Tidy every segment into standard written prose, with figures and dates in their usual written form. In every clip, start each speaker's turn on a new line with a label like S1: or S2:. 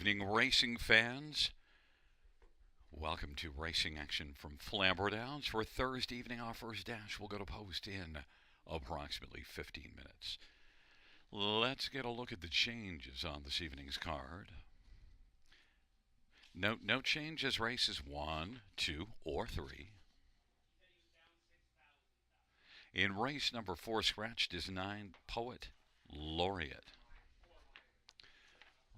S1: evening, racing fans. Welcome to Racing Action from Flamboro Downs. For Thursday evening, our first dash will go to post in approximately 15 minutes. Let's get a look at the changes on this evening's card. No changes races 1, 2, or 3. In race number 4, scratched is 9, Poet Laureate.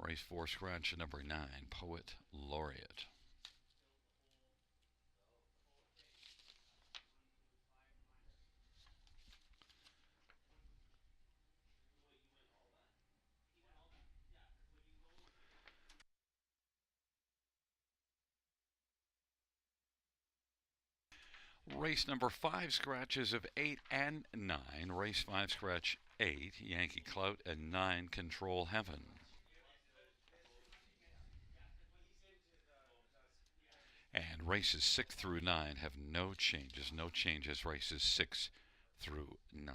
S1: Race 4, scratch number 9, Poet Laureate. Race number 5, scratches of 8 and 9. Race 5, scratch 8, Yankee Clout, and 9, Control Heaven. And races 6 through 9 have no changes. No changes, races 6 through 9.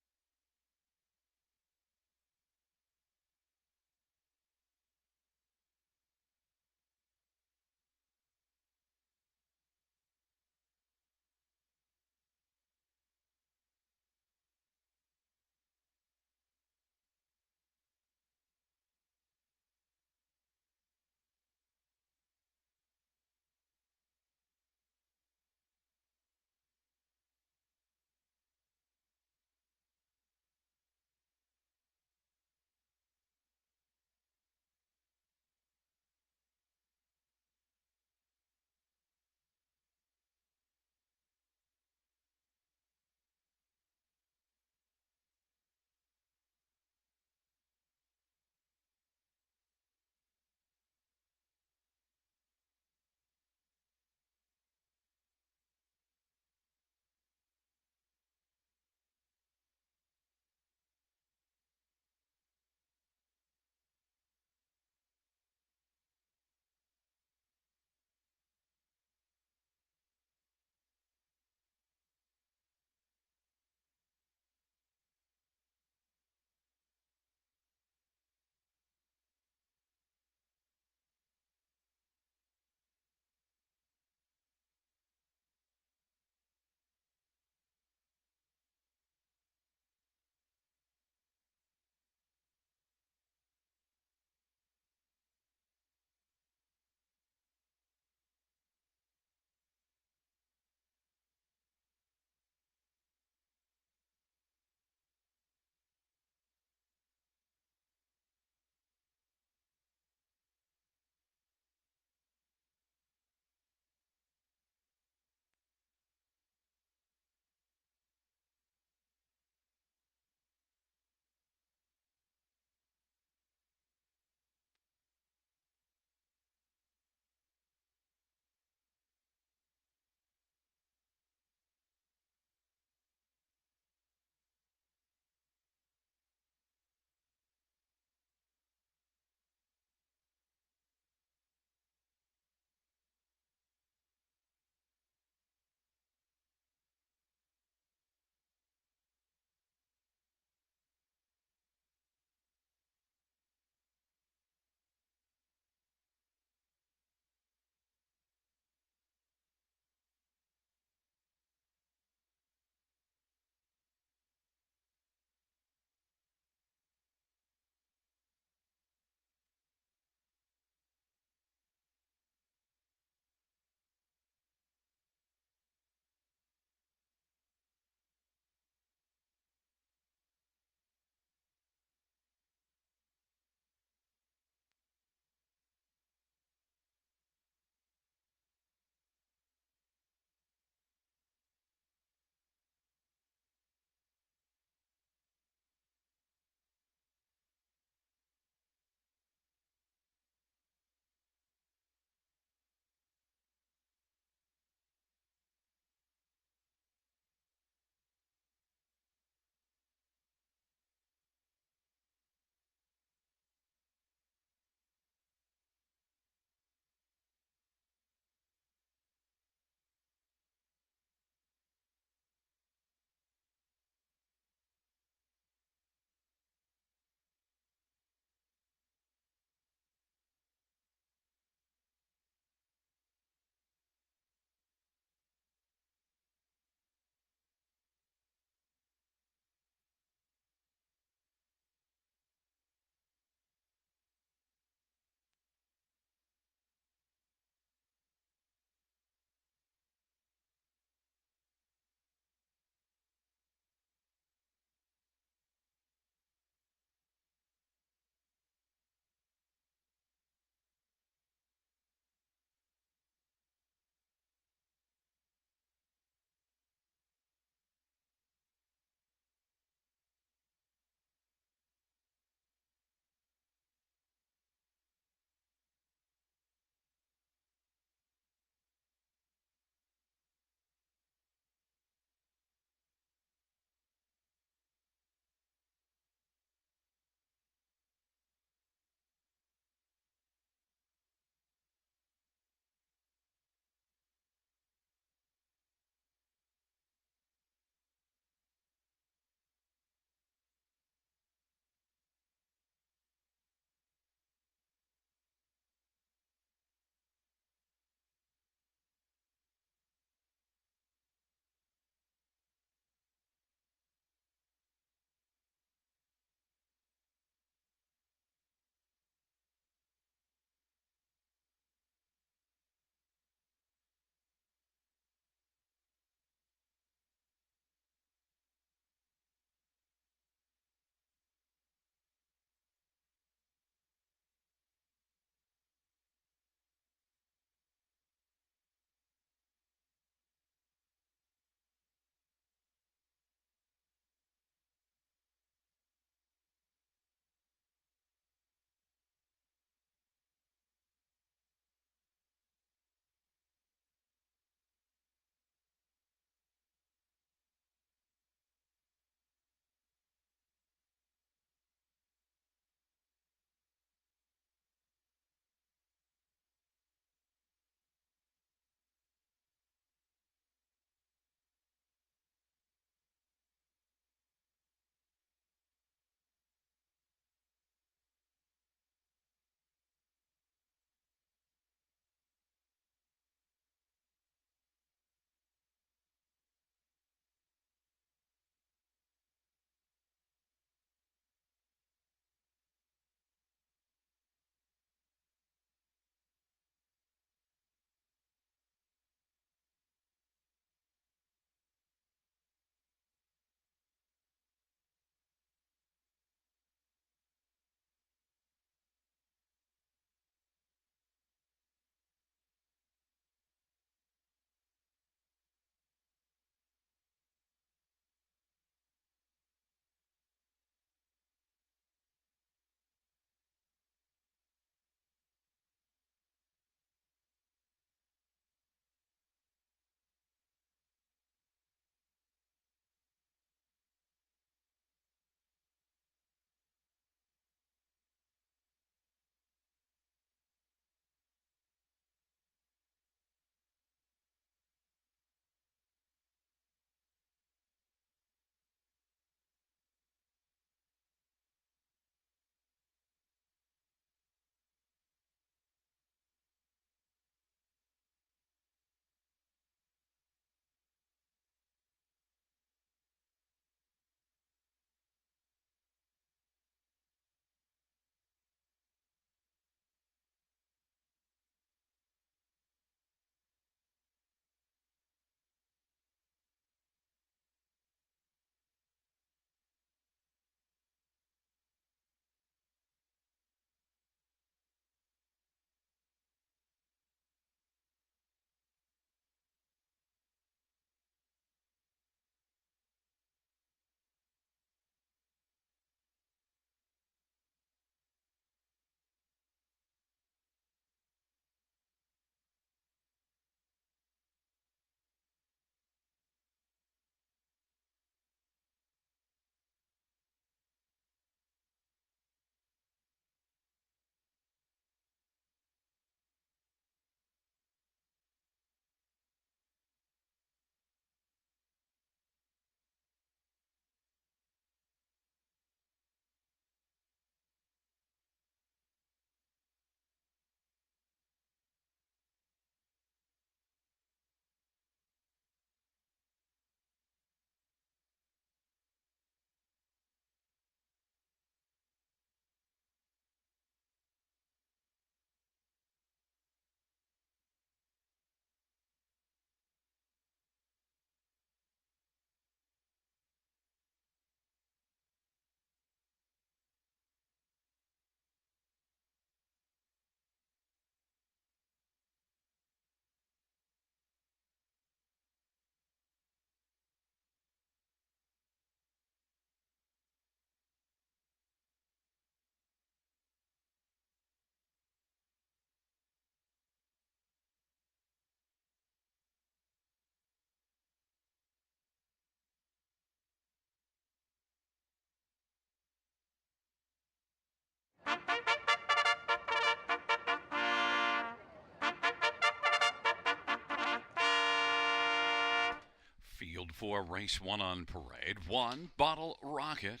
S1: Field 4, race 1 on parade. 1, Bottle Rocket.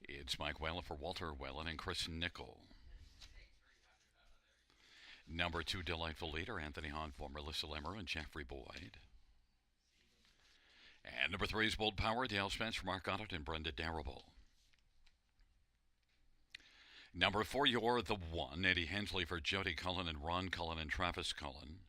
S1: It's Mike Whalen for Walter Whalen and Chris Nickel. Number 2, Delightful Leader, Anthony Hahn for Melissa Lemmer and Jeffrey Boyd. And number 3 is Bold Power, Dale Spence for Mark Goddard and Brenda Darrable. Number 4, You're the One, Eddie Hensley for Jody Cullen and Ron Cullen and Travis Cullen.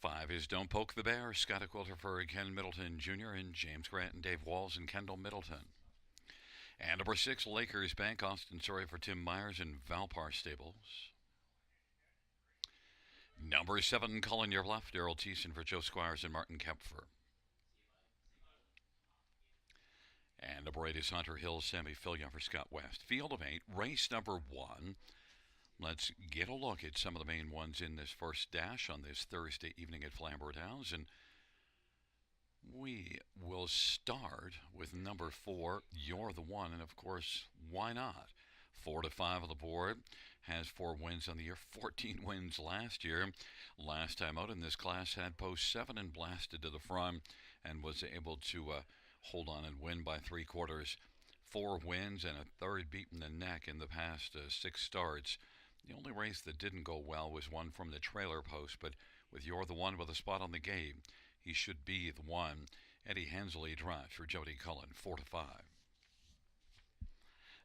S1: 5 is Don't Poke the Bear, Scott Quilter for Ken Middleton Jr. and James Grant and Dave Walls and Kendall Middleton. And number 6, Lakers Bank, Austin Story for Tim Myers and Valpar Stables. Number 7, Colin Your Bluff, Daryl Thiessen for Joe Squires and Martin Kempfer. And number 8 is Hunter Hill, Sammy Filia for Scott West. Field of 8, race number 1. Let's get a look at some of the main ones in this first dash on this Thursday evening at Flamboro Downs. And we will start with number 4, You're the One. And of course, why not? 4 to 5 on the board. Has 4 wins on the year, 14 wins last year. Last time out in this class had post 7 and blasted to the front and was able to hold on and win by 3/4. 4 wins and a third beat in the neck in the past 6 starts. The only race that didn't go well was one from the trailer post, but with You're the One with a spot on the gate, he should be the one. Eddie Hensley drives for Jody Cullen, 4 to 5.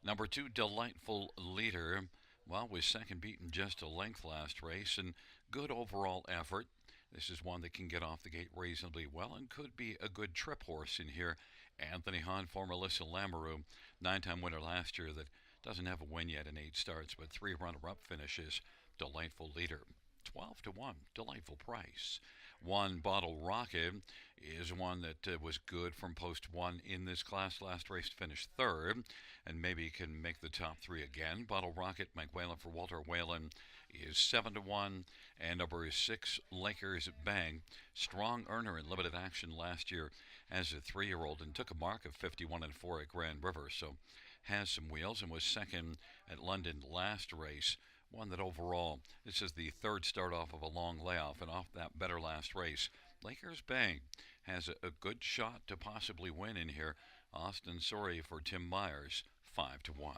S1: Number 2, Delightful Leader. Well, was second beaten just a length last race, and good overall effort. This is one that can get off the gate reasonably well and could be a good trip horse in here. Anthony Hahn for Melissa Lamoureux, 9-time winner last year that doesn't have a win yet in 8 starts, but 3 runner-up finishes. Delightful Leader, 12 to 1, delightful price. 1, Bottle Rocket is one that was good from post 1 in this class. Last race finished 3rd, and maybe can make the top 3 again. Bottle Rocket, Mike Whalen for Walter Whalen, is 7 to 1, and number 6, Lakers Bang, strong earner in limited action last year as a 3-year-old and took a mark of 51 and 4 at Grand River, so has some wheels and was second at London last race. One that overall, this is the 3rd start off of a long layoff, and off that better last race. Lakers Bang has a good shot to possibly win in here. Austin Sorry for Tim Myers, 5 to 1.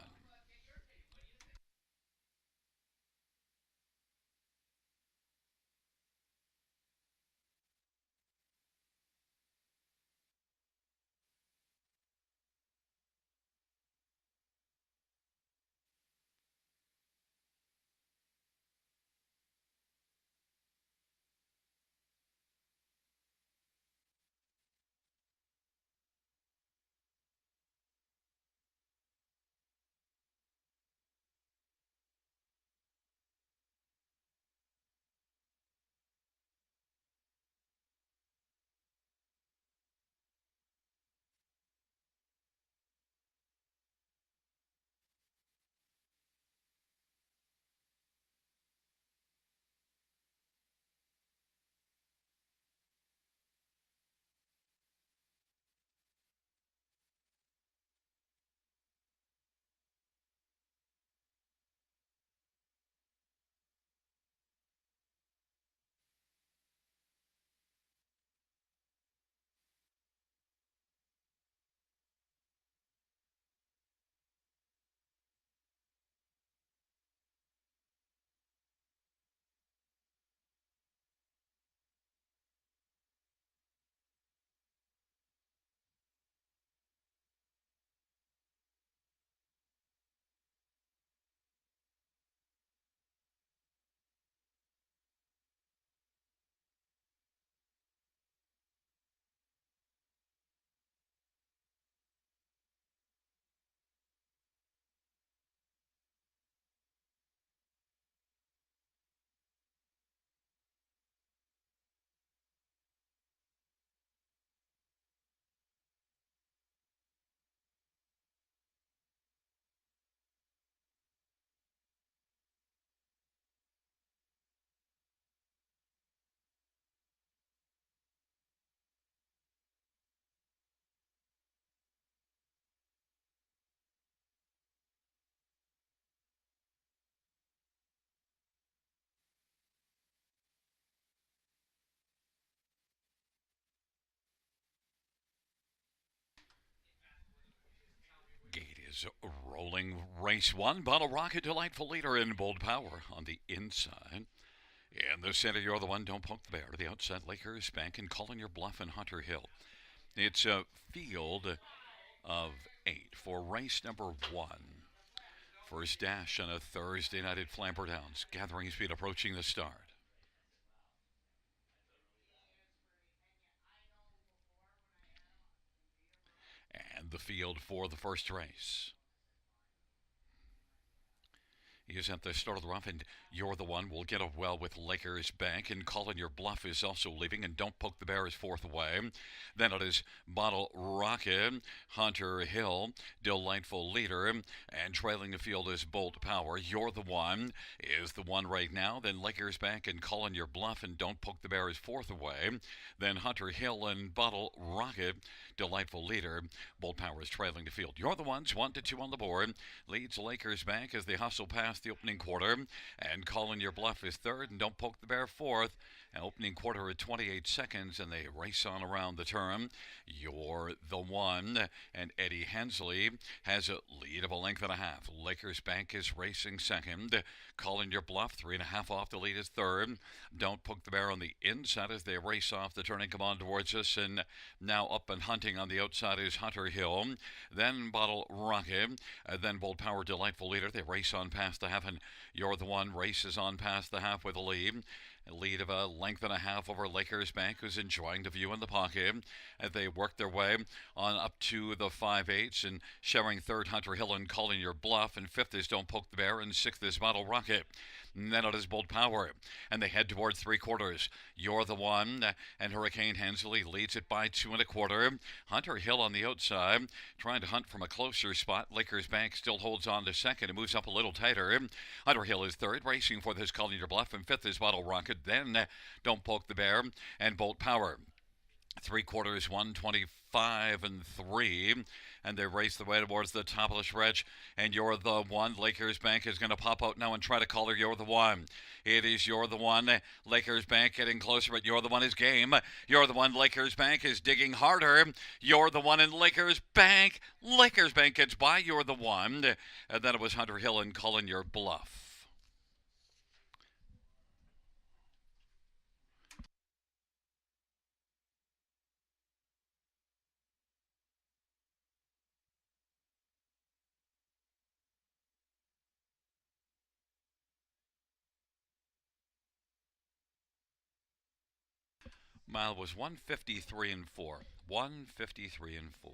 S1: is rolling. Race 1, Bottle Rocket, delightful leader in Bold Power on the inside. In the center, You're the One, Don't Poke the Bear. To the outside, Lakers Bank and Calling Your Bluff in Hunter Hill. It's a field of 8 for race number 1. First dash on a Thursday night at Flamboro Downs. Gathering speed approaching the start. And the field for the first race. He is at the start of the rough, and You're the One will get a well with Lakers Bank, and Calling Your Bluff is also leaving, and Don't Poke the Bear is fourth away. Then it is Bottle Rocket, Hunter Hill, delightful leader, and trailing the field is Bold Power. You're the One is the one right now. Then Lakers Bank and Calling Your Bluff, and Don't Poke the Bear is fourth away. Then Hunter Hill and Bottle Rocket, delightful leader. Bold Power is trailing the field. You're the Ones, 1-2 on the board. Leads Lakers Bank as they hustle past the opening quarter, and Calling Your Bluff is third, and Don't Poke the Bear fourth. Opening quarter at 28 seconds, and they race on around the turn. You're the One, and Eddie Hensley has a lead of a length and a half. Lakers Bank is racing second. Calling Your Bluff, 3.5 off the lead, is third. Don't Poke the Bear on the inside as they race off the turn and come on towards us, and now up and hunting on the outside is Hunter Hill. Then Bottle Rocket, then Bold Power, delightful leader. They race on past the half, and You're the One races on past the half with a lead. A lead of a length and a half over Lakers Bank, who's enjoying the view in the pocket as they work their way on up to the 5/8, and sharing third Hunter Hill and Calling Your Bluff, and fifth is Don't Poke the Bear, and sixth is Bottle Rocket. And then it is Bold Power, and they head towards three quarters. You're the One, and Hurricane Hensley leads it by 2.25. Hunter Hill on the outside, trying to hunt from a closer spot. Lakers Bank still holds on to second and moves up a little tighter. Hunter Hill is third, racing for this Calling Your Bluff, and fifth is Bottle Rocket. Then Don't Poke the Bear and Bold Power. Three quarters, 125 and 3, and they race the way towards the top of the stretch. And You're the One. Lakers Bank is going to pop out now and try to call her You're the One. It is You're the One. Lakers Bank getting closer, but You're the One is game. You're the One. Lakers Bank is digging harder. You're the One and Lakers Bank. Lakers Bank gets by You're the One. And then it was Hunter Hill and Calling Your Bluff. Mile was 153 and 4. 153 and 4.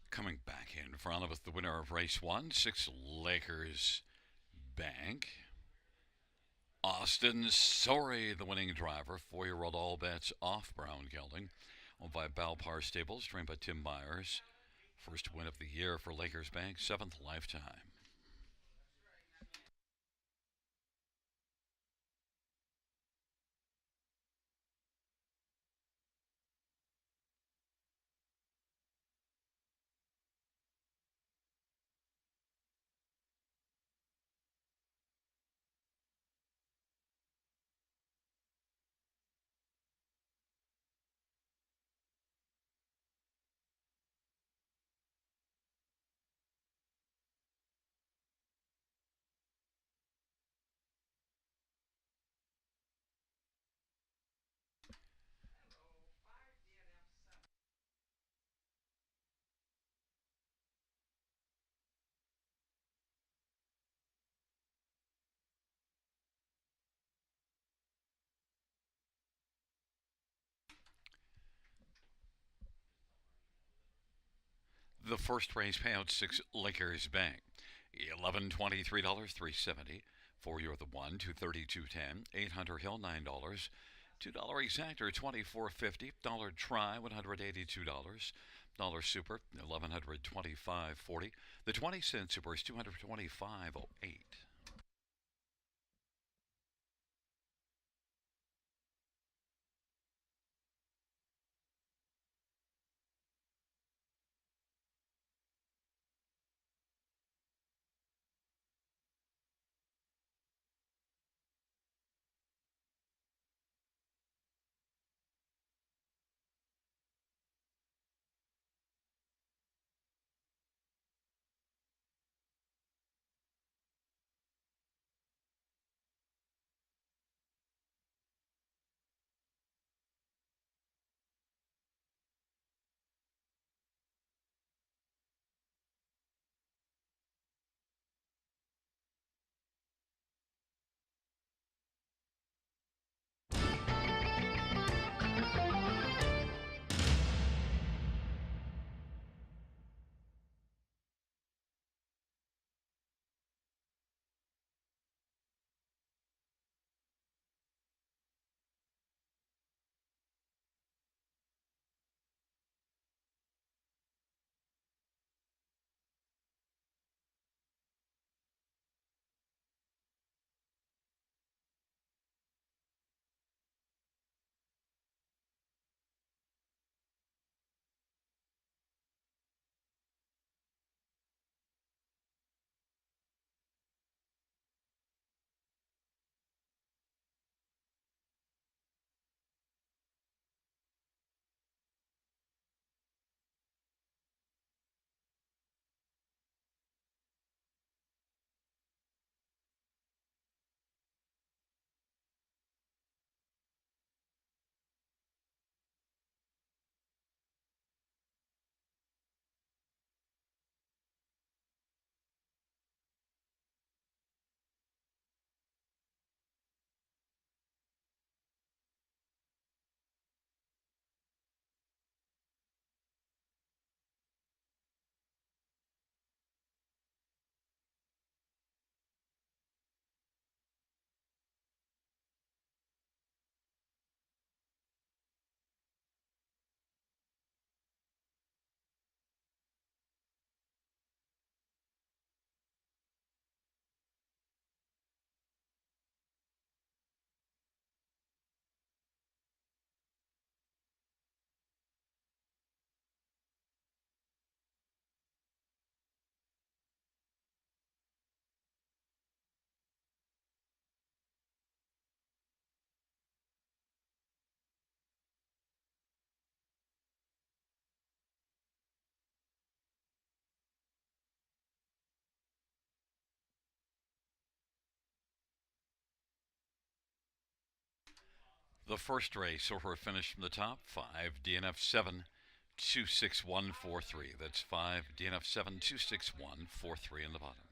S1: Coming back in front of us, the winner of race 1, 6 Lakers Bank. Austin Sorry, the winning driver. 4-year-old All Bets Off Brown Gelding. Owned by Balpar Stables, trained by Tim Myers. First win of the year for Lakers Bank, 7th lifetime. The first race payout 6 Lakers Bank. $11.23, 370. For you're the one, 232.10. 800 Hill, $9. $2 exactor, 24.50. Dollar try, $182. Dollar super, 1125.40. The 20-cent super is 225.08. The first race over a finish from the top, 5 DNF 7 26143. That's 5 DNF 7 26143 in the bottom.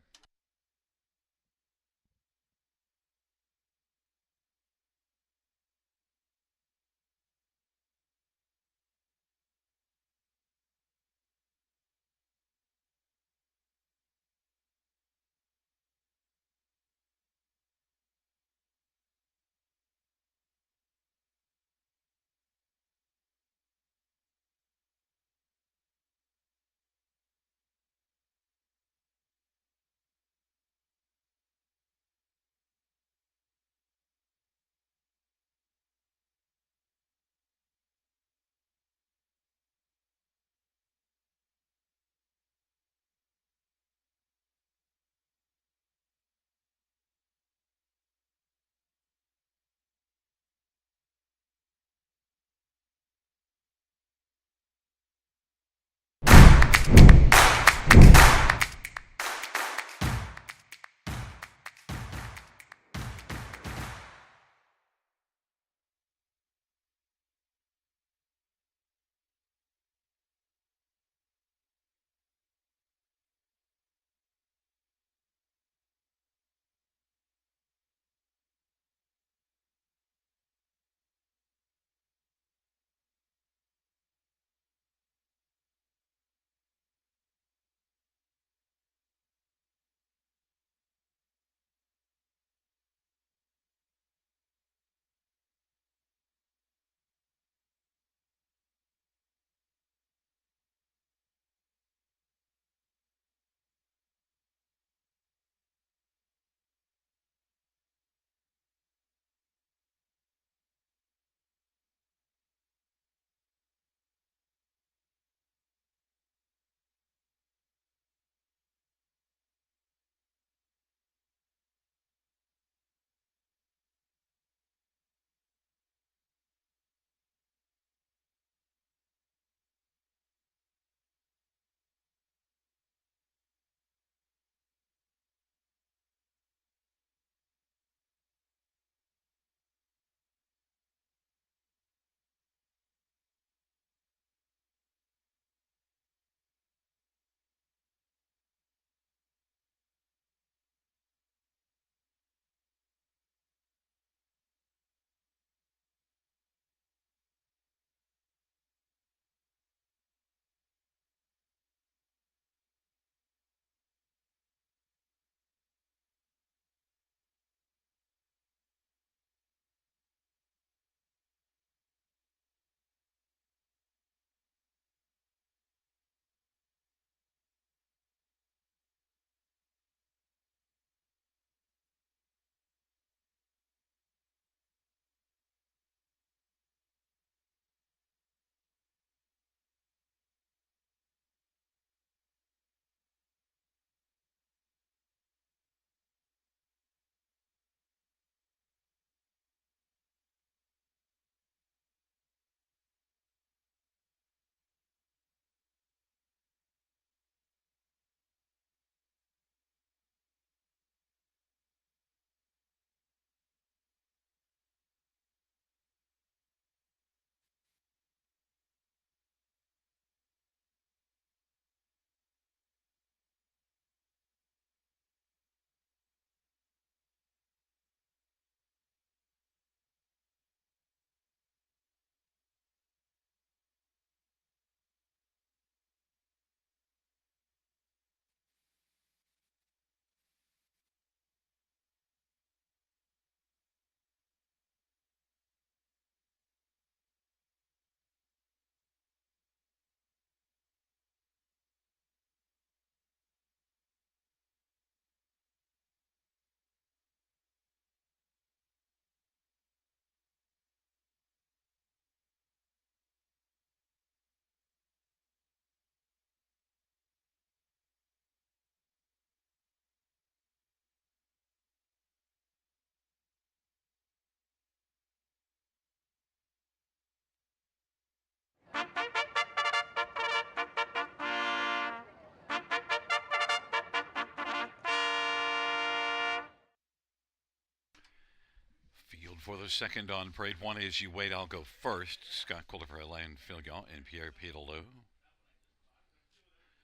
S1: Field for the second on parade one. As you wait, I'll go first. Scott Quilliver, Alain Fillion, and Pierre Petalou.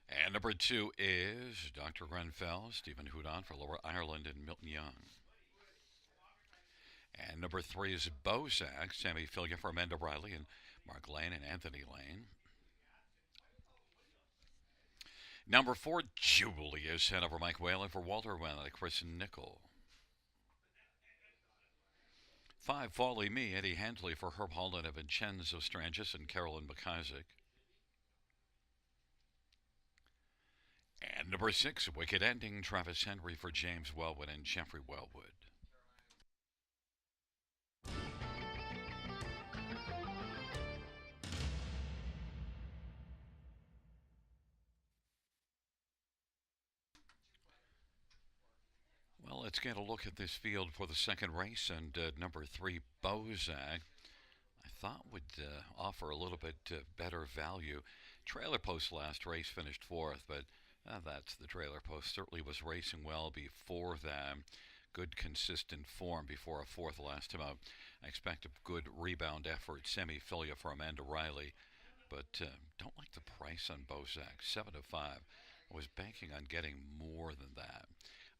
S1: And number two is Dr. Grenfell, Stephen Houdon for Lower Ireland, and Milton Young. And number three is Bozak, Sammy Fillion for Amanda Riley, and Mark Lane and Anthony Lane. Number four, Julius Hanover, Mike Whalen for Walter Whalen, Chris Nickel. Five, Folly Me, Eddie Handley for Herb Holland, Vincenzo Strangis, and Carolyn McIsaac. And number six, Wicked Ending, Travis Henry for James Wellwood and Jeffrey Wellwood. Well, let's get a look at this field for the second race. And number three, Bozak, I thought would offer a little bit better value. Trailer Post last race finished fourth, but that's the Trailer Post. Certainly was racing well before that. Good consistent form before a fourth last time out. I expect a good rebound effort. Semi Filia for Amanda Riley, but don't like the price on Bozak. 7 to 5. I was banking on getting more than that.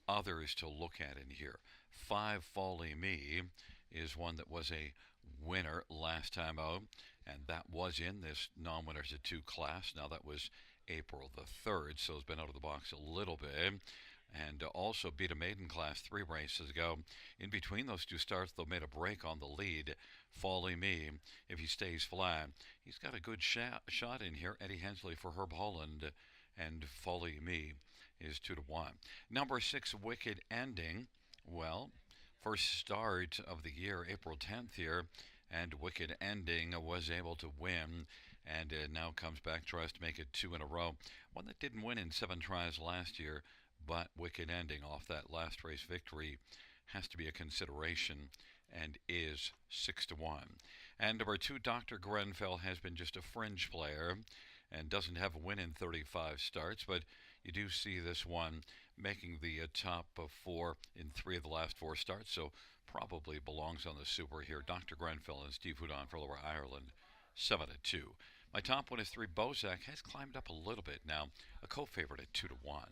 S1: Others to look at in here. 5 Folly Me is one that was a winner last time out, and that was in this non-winners at 2 class. Now that was April the 3rd, so it's been out of the box a little bit. And also beat a maiden class 3 races ago. In between those two starts, they made a break on the lead. Folly Me, if he stays flat, he's got a good shot in here. Eddie Hensley for Herb Holland, and Folly Me is 2 to 1. Number 6, Wicked Ending. Well, first start of the year, April 10th here, and Wicked Ending was able to win, and now comes back, tries to make it 2 in a row. One that didn't win in 7 tries last year, but Wicked Ending off that last race victory has to be a consideration and is 6 to 1. And number 2, Dr. Grenfell has been just a fringe player and doesn't have a win in 35 starts, but you do see this one making the top of 4 in 3 of the last 4 starts, so probably belongs on the super here. Dr. Grenfell and Steve Houdon for Lower Ireland, 7 to 2. My top one is 3. Bozak has climbed up a little bit now, a co-favorite at 2 to 1.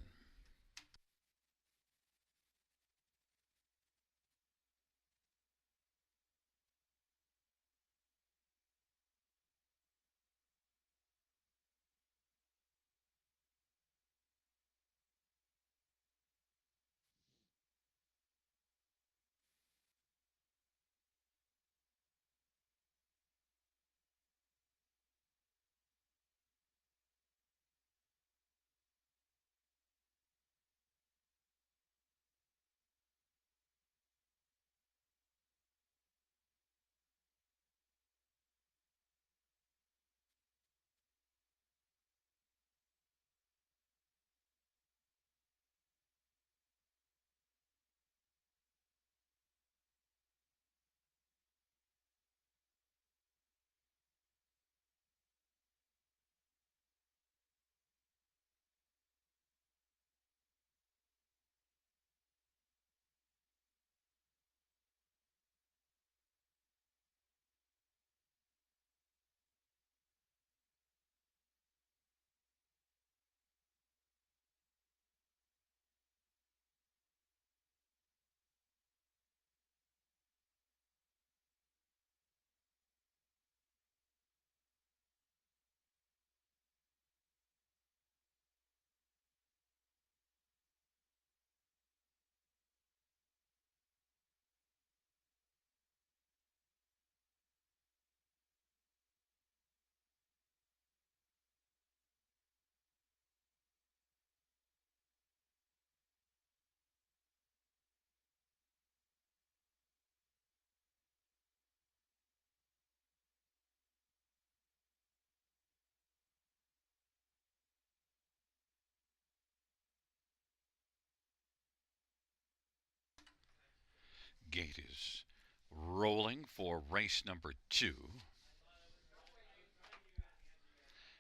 S1: Gate is rolling for race number 2.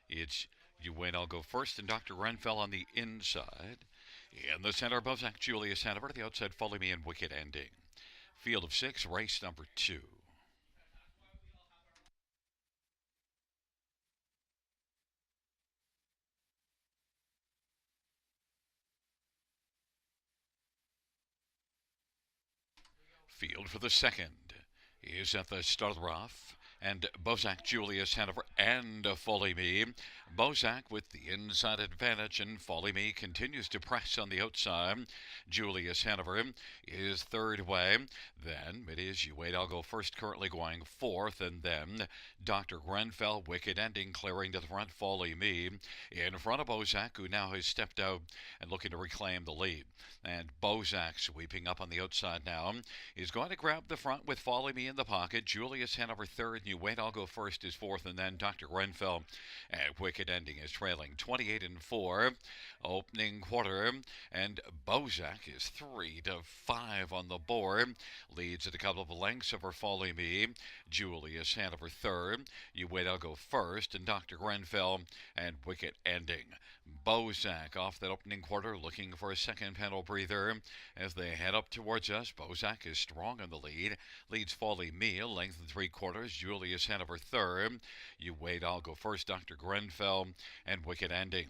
S1: It's You Wait, I'll Go First, and Dr. Renfell on the inside. In the center, Bozak, Julius Hanover. The outside, Follow Me and Wicked Ending. Field of 6, race number 2. Field for the second is at the start of the rough. And Bozak, Julius Hanover, and Folly Me. Bozak with the inside advantage, and Folly Me continues to press on the outside. Julius Hanover is third way. Then it is You Wait, I'll Go First, currently going fourth. And then Dr. Grenfell, Wicked Ending, clearing to the front, Folly Me. In front of Bozak, who now has stepped out and looking to reclaim the lead. And Bozak sweeping up on the outside now. He's going to grab the front with Follow Me in the pocket. Julius Hanover third. You Wait, I'll Go First is fourth. And then Dr. Renfell at Wicked Ending is trailing 28 and 4. Opening quarter. And Bozak is 3 to 5 on the board. Leads at a couple of lengths over Follow Me. Julius Hanover third. You Wait, I'll Go First. And Dr. Renfell and Wicked Ending. Bozak off that opening quarter, looking for a second pedal breather as they head up towards us. Bozak is strong in the lead. Leads Folly Me, length and 3/4. Julius Hanover third. You Wait, I'll Go First. Dr. Grenfell and Wicked Ending.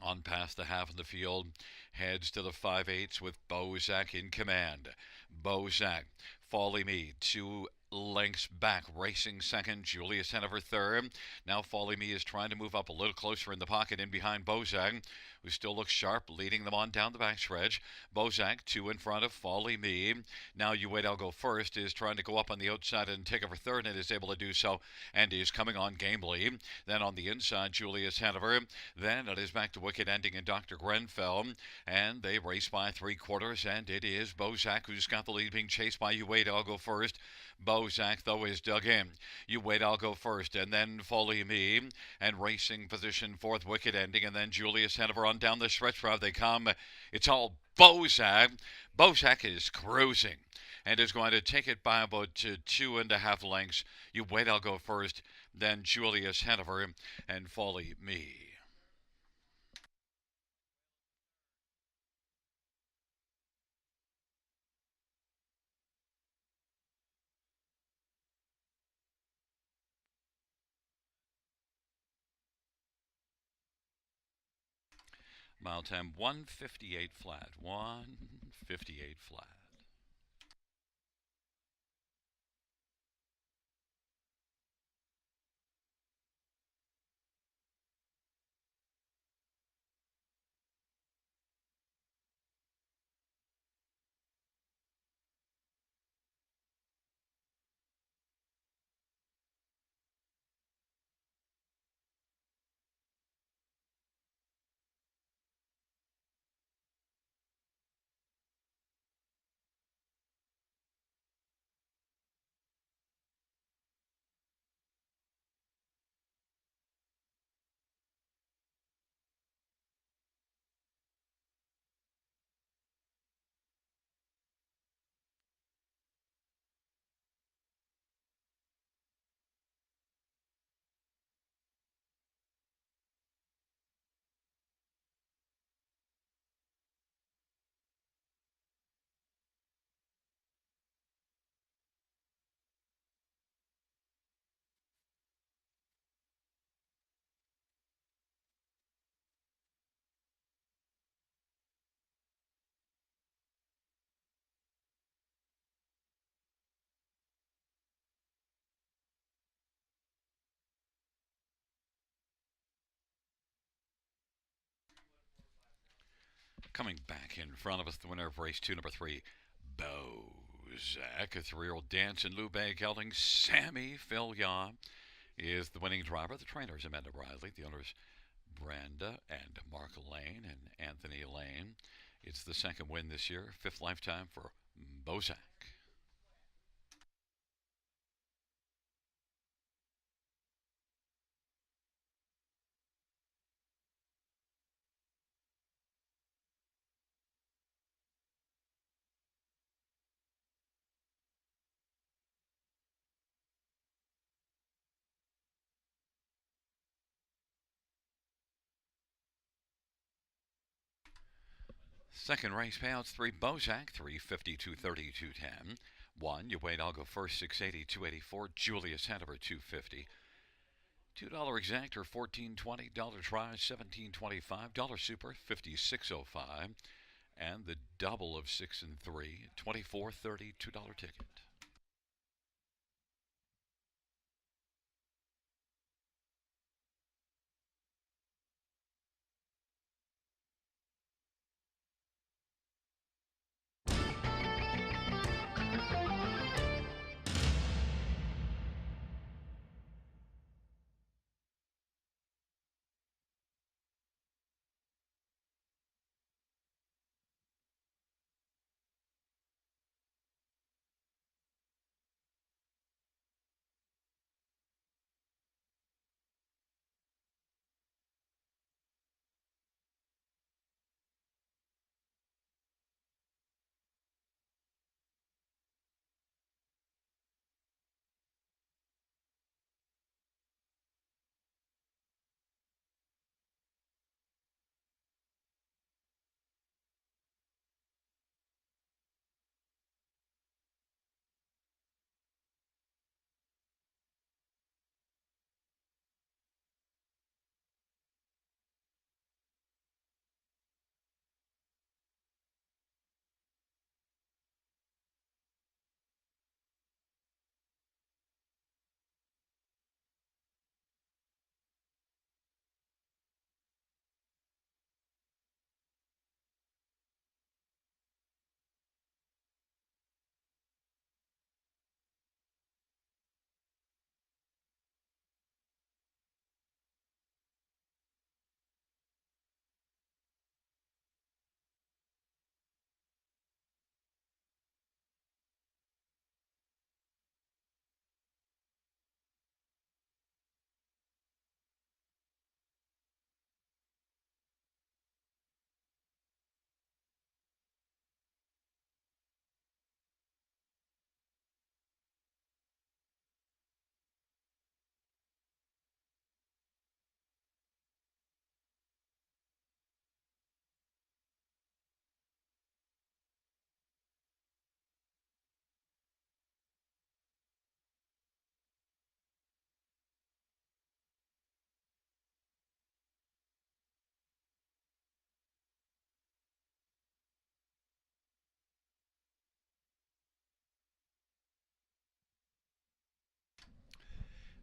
S1: On past the half of the field, heads to the 5/8 with Bozak in command. Bozak, Folly Me, 2 lengths back, racing second. Julius Hanover third. Now Folly Me is trying to move up a little closer in the pocket in behind Bozak, who still looks sharp, leading them on down the backstretch. Bozak 2 in front of Folly Me. Now You Wait, I'll Go First is trying to go up on the outside and take over third, and is able to do so, and is coming on gamely. Then on the inside, Julius Hanover. Then it is back to Wicked Ending and Dr. Grenfell, and they race by 3/4, and it is Bozak who's got the lead, being chased by You Wait, I'll Go First. Bozak, though, is dug in. You Wait, I'll Go First, and then Folly Me, and racing position fourth, Wicked Ending, and then Julius Hanover on down the stretch route they come. It's all Bozak. Bozak is cruising and is going to take it by about 2.5 lengths. You Wait, I'll Go First, then Julius Hanover and Folly Me. Mile time 158 flat. 158 flat. Coming back in front of us, the winner of race 2, number 3, Bozak, a 3-year-old dance in Lube gelding. Sammy Fillion is the winning driver. The trainers, Amanda Bradley. The owners, Brenda and Mark Lane and Anthony Lane. It's the second win this year, 5th lifetime for Bozak. Second race payouts 3 Bozak, 350, 230, 210. 1, you wait, I'll go first, 680, 284. Julius Hanover, 250. $2 exactor, 14.20. Dollar tries, 17.25. Dollar super, 56.05. And the double of 6 and 3, 24.30. $2 ticket.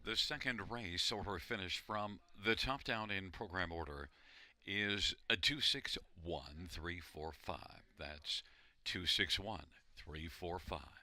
S1: The second race, or her finish from the top down in program order, is a 261345. That's 261345.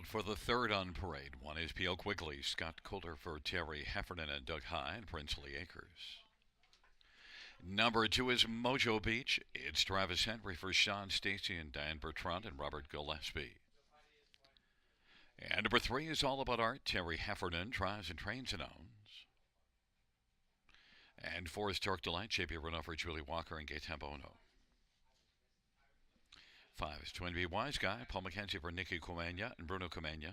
S1: Out for the third on parade. One is P.O. Quigley, Scott Coulter for Terry Heffernan and Doug High in Princely Acres. Number 2 is Mojo Beach. It's Travis Henry for Sean Stacy and Diane Bertrand and Robert Gillespie. And number 3 is All About Art. Terry Heffernan tries and trains and owns. And 4 is Torque Delight. JP Renault for Julie Walker and Gaetan Bono. 5 is Twin B Wise Guy. Paul McKenzie for Nikki Comania and Bruno Comania.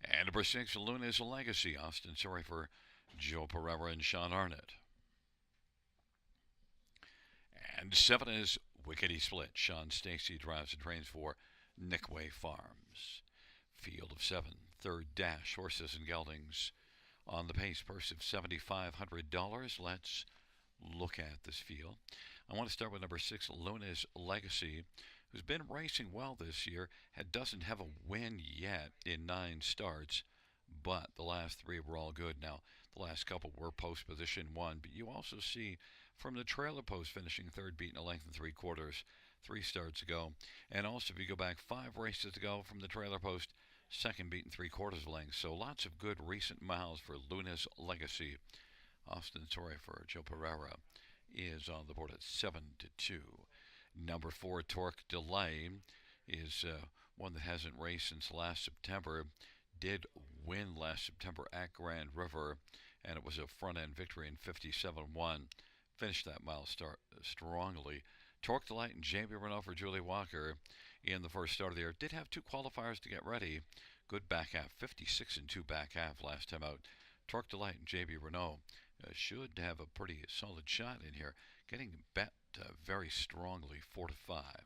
S1: And number 6, Luna's Legacy. Austin Sorry for Joe Pereira and Sean Arnott. And 7 is Wickety Split. Sean Stacy drives and trains for Nickway Farms. Field of 7, third dash, horses and geldings on the pace. Purse of $7,500. Let's look at this field. I want to start with number 6, Luna's Legacy, who's been racing well this year. Doesn't have a win yet in 9 starts, but the last 3 were all good. Now, the last couple were post position 1, but you also see from the trailer post finishing third, beaten a length and 3/4, 3 starts ago. And also, if you go back 5 races ago from the trailer post, second, beaten 3/4 length. So lots of good recent miles for Luna's Legacy. Austin Sorry for Joe Pereira is on the board at 7-2. Number 4, Torque Delay, is one that hasn't raced since last September. Did win last September at Grand River, and it was a front-end victory in 57-1. Finished that mile strongly. Torque Delight and J.B. Renault for Julie Walker in the first start of the year. Did have 2 qualifiers to get ready. Good back half, 56-2 back half last time out. Torque Delight and J.B. Renault should have a pretty solid shot in here. Getting bet very strongly, 4-5.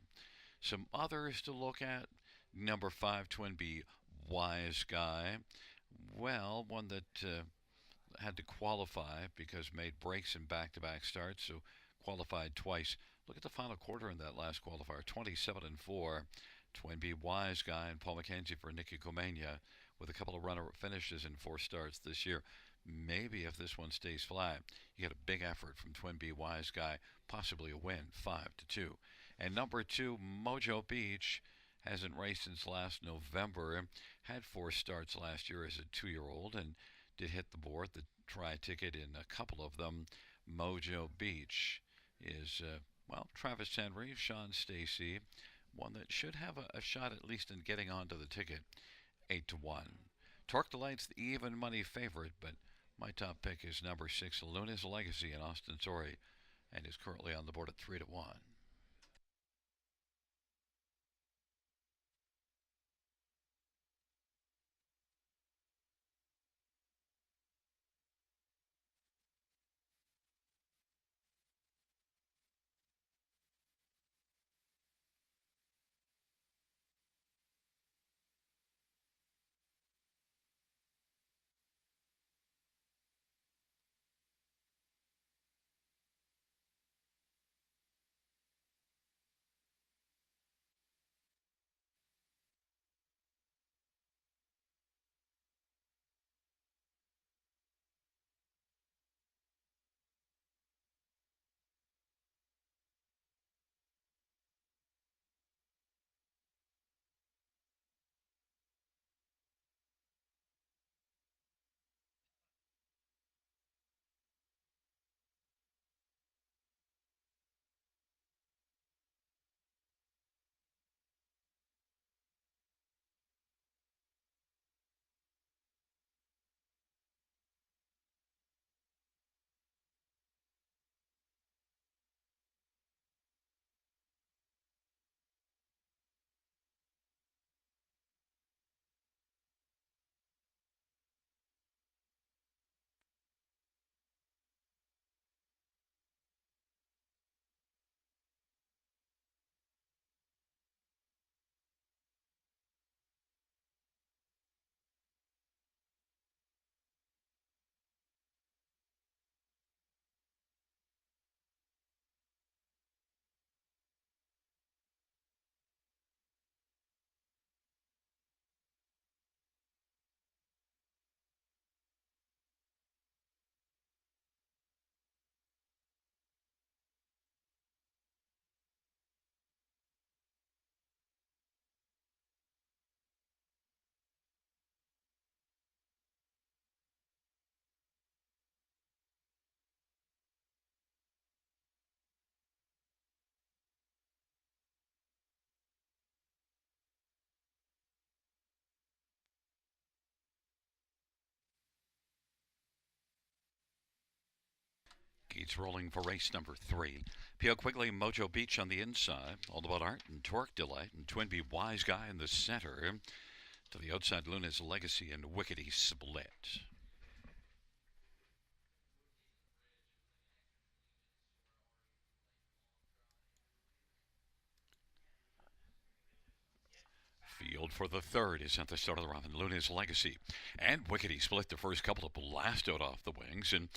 S1: Some others to look at. Number 5, Twin B Wise Guy. Well, one that had to qualify because made breaks in back-to-back starts, so qualified twice. Look at the final quarter in that last qualifier, 27-4. Twin B Wise Guy and Paul McKenzie for Nikki Comania with a couple of runner-up finishes in 4 starts this year. Maybe if this one stays flat, you get a big effort from Twin B Wise Guy, possibly a win, 5-2. And number 2, Mojo Beach, hasn't raced since last November. Had 4 starts last year as a 2-year-old and did hit the board, the tri-ticket in a couple of them. Mojo Beach is, Travis Henry, Sean Stacy, one that should have a shot at least in getting onto the ticket, 8-1. Torque Delight's the even money favorite, but my top pick is number 6, Luna's Legacy in Austin Sorry, and is currently on the board at 3-1. leads, rolling for race number 3. Pio Quigley, Mojo Beach on the inside. All About Art and Torque Delight and Twinbee Wise Guy in the center. To the outside, Luna's Legacy and Wickety Split. Field for the third is at the start of the run. Luna's Legacy and Wickety Split the first couple of blast out off the wings, and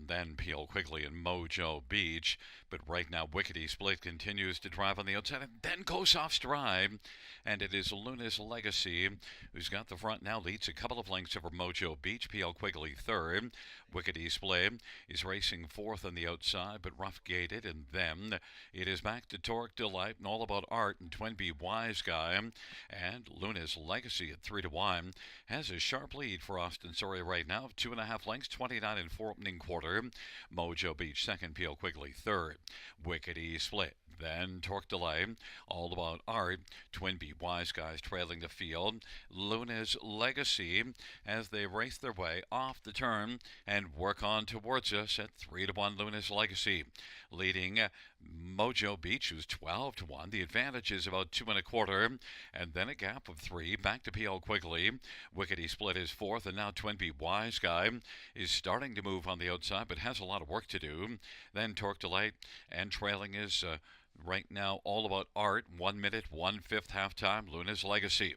S1: then Pio Quigley and Mojo Beach. But right now, Wickety Split continues to drive on the outside and then goes off stride. And it is Luna's Legacy who's got the front now, leads a couple of lengths over Mojo Beach. Pio Quigley third. Wickety Split is racing fourth on the outside, but rough gated. And then it is back to Torque Delight and All About Art and Twinbee Wise Guy. And Luna's Legacy at 3-1 has a sharp lead for Austin Surrey right now of 2.5 lengths, 29 and 4 opening quarter. Mojo Beach second, Pio Quigley third. Wickety Split. Then Torque Delay, All About Art, Twinbee Wise Guys trailing the field. Luna's Legacy as they race their way off the turn and work on towards us at 3-1. Luna's Legacy leading Mojo Beach, who's 12-1. The advantage is about 2.25, and then a gap of 3 back to Pio Quigley. Wickety Split is fourth, and now Twinbee Wise Guy is starting to move on the outside, but has a lot of work to do. Then Torque Delight, and trailing is right now All About Art. 1 minute, 1/5 halftime. Luna's Legacy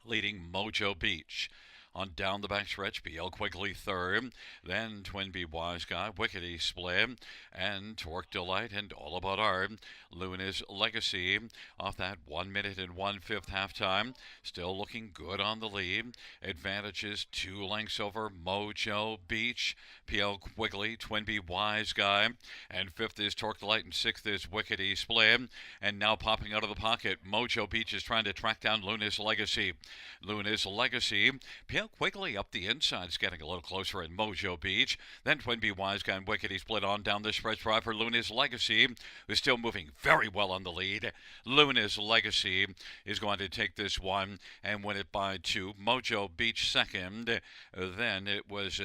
S1: leading Mojo Beach. On down the backstretch, Pio Quigley third, then Twinbee Wise Guy, Wickety Split, and Torque Delight, and All About Art. Luna's Legacy off that 1 minute and 1/5 halftime, still looking good on the lead. Advantages 2 lengths over Mojo Beach, Pio Quigley, Twinbee Wise Guy, and fifth is Torque Delight, and sixth is Wickety Split. And now popping out of the pocket, Mojo Beach is trying to track down Luna's Legacy. Luna's Legacy, Pio Quigley up the inside is getting a little closer at Mojo Beach. Then Twinbee Wise Guy and Wickety Split on down the stretch drive for Luna's Legacy, who's still moving very well on the lead. Luna's Legacy is going to take this one and win it by 2. Mojo Beach second. Then it was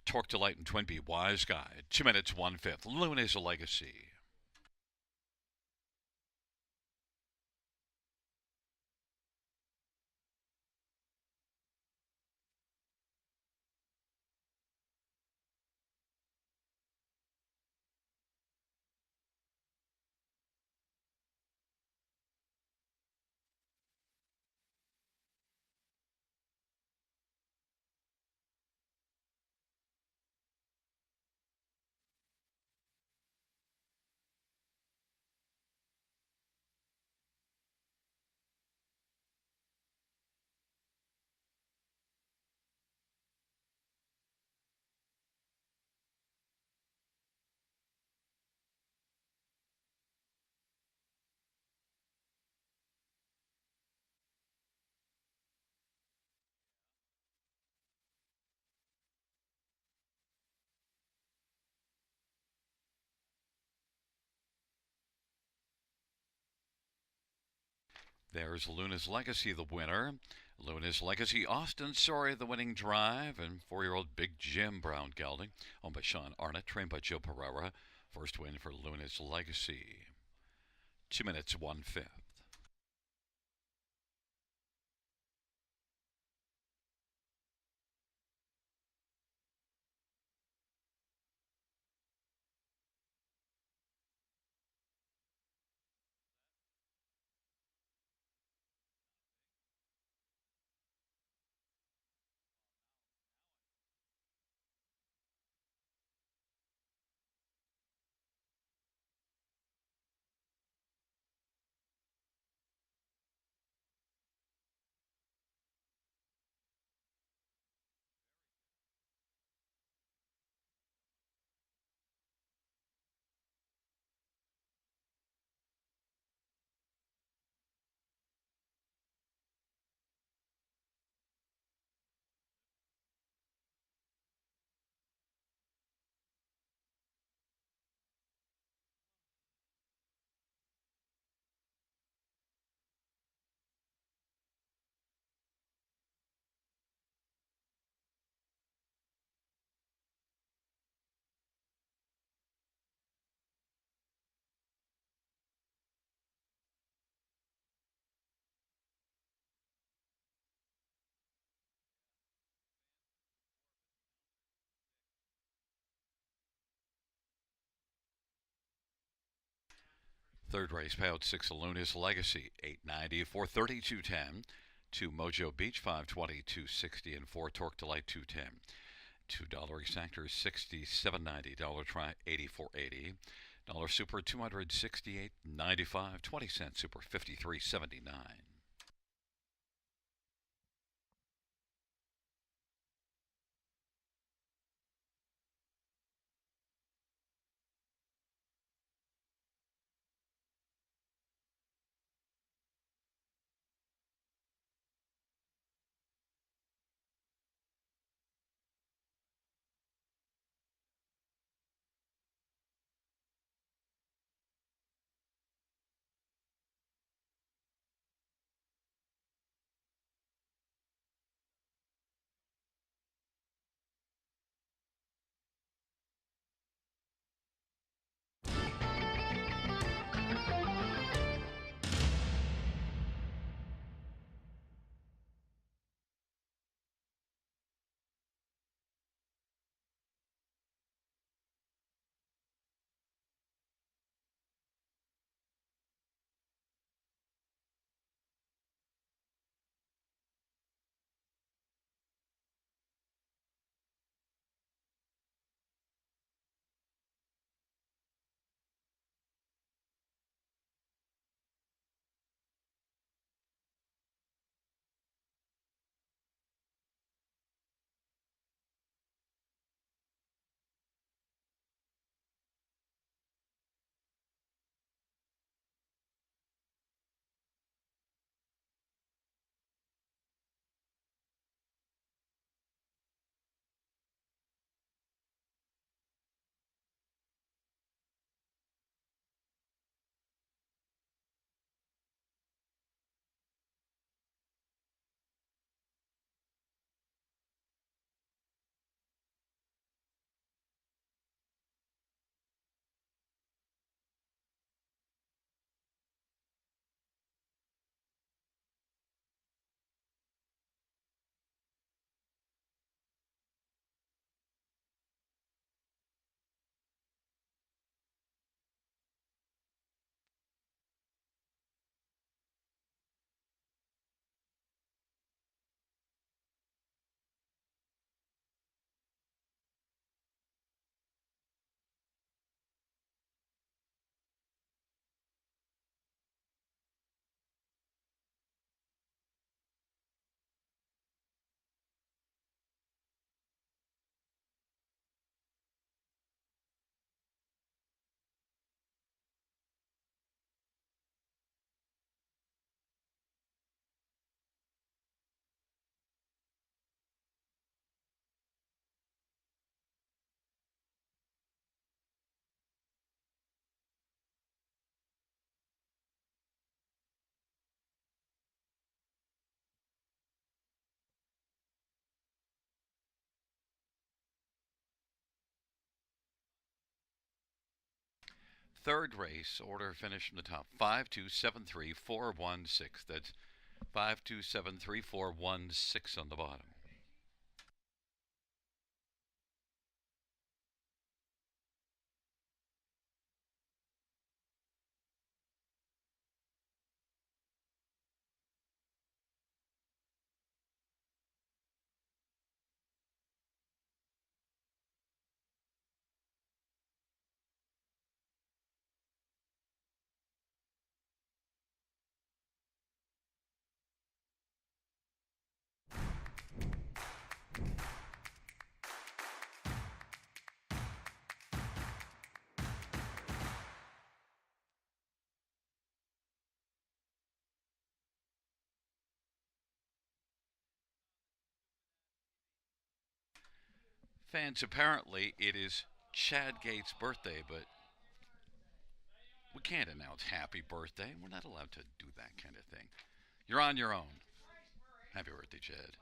S1: Torque Delight and Twinbee Wise Guy. 2 minutes, 1/5. Luna's Legacy. There's Luna's Legacy, the winner. Luna's Legacy, Austin Sorry, the winning drive, and 4-year-old Big Jim Brown gelding, owned by Sean Arnott, trained by Joe Pereira. First win for Luna's Legacy. 2 minutes, 1/5. Third race, payout 6, Luna's Legacy, 890, 430, 210. 2 Mojo Beach, 520, 260, and 4 Torque Delight, 210. $2 exactors, 67.90. Dollar try, 84.80. Dollar Super, 268.95. 20-cent Super, 53.79. Third race, order finished from the top. 5273416. That's 5273416 on the bottom. Fans, apparently it is Chad Gates' birthday, but we can't announce happy birthday. We're not allowed to do that kind of thing. You're on your own. Happy birthday, Chad.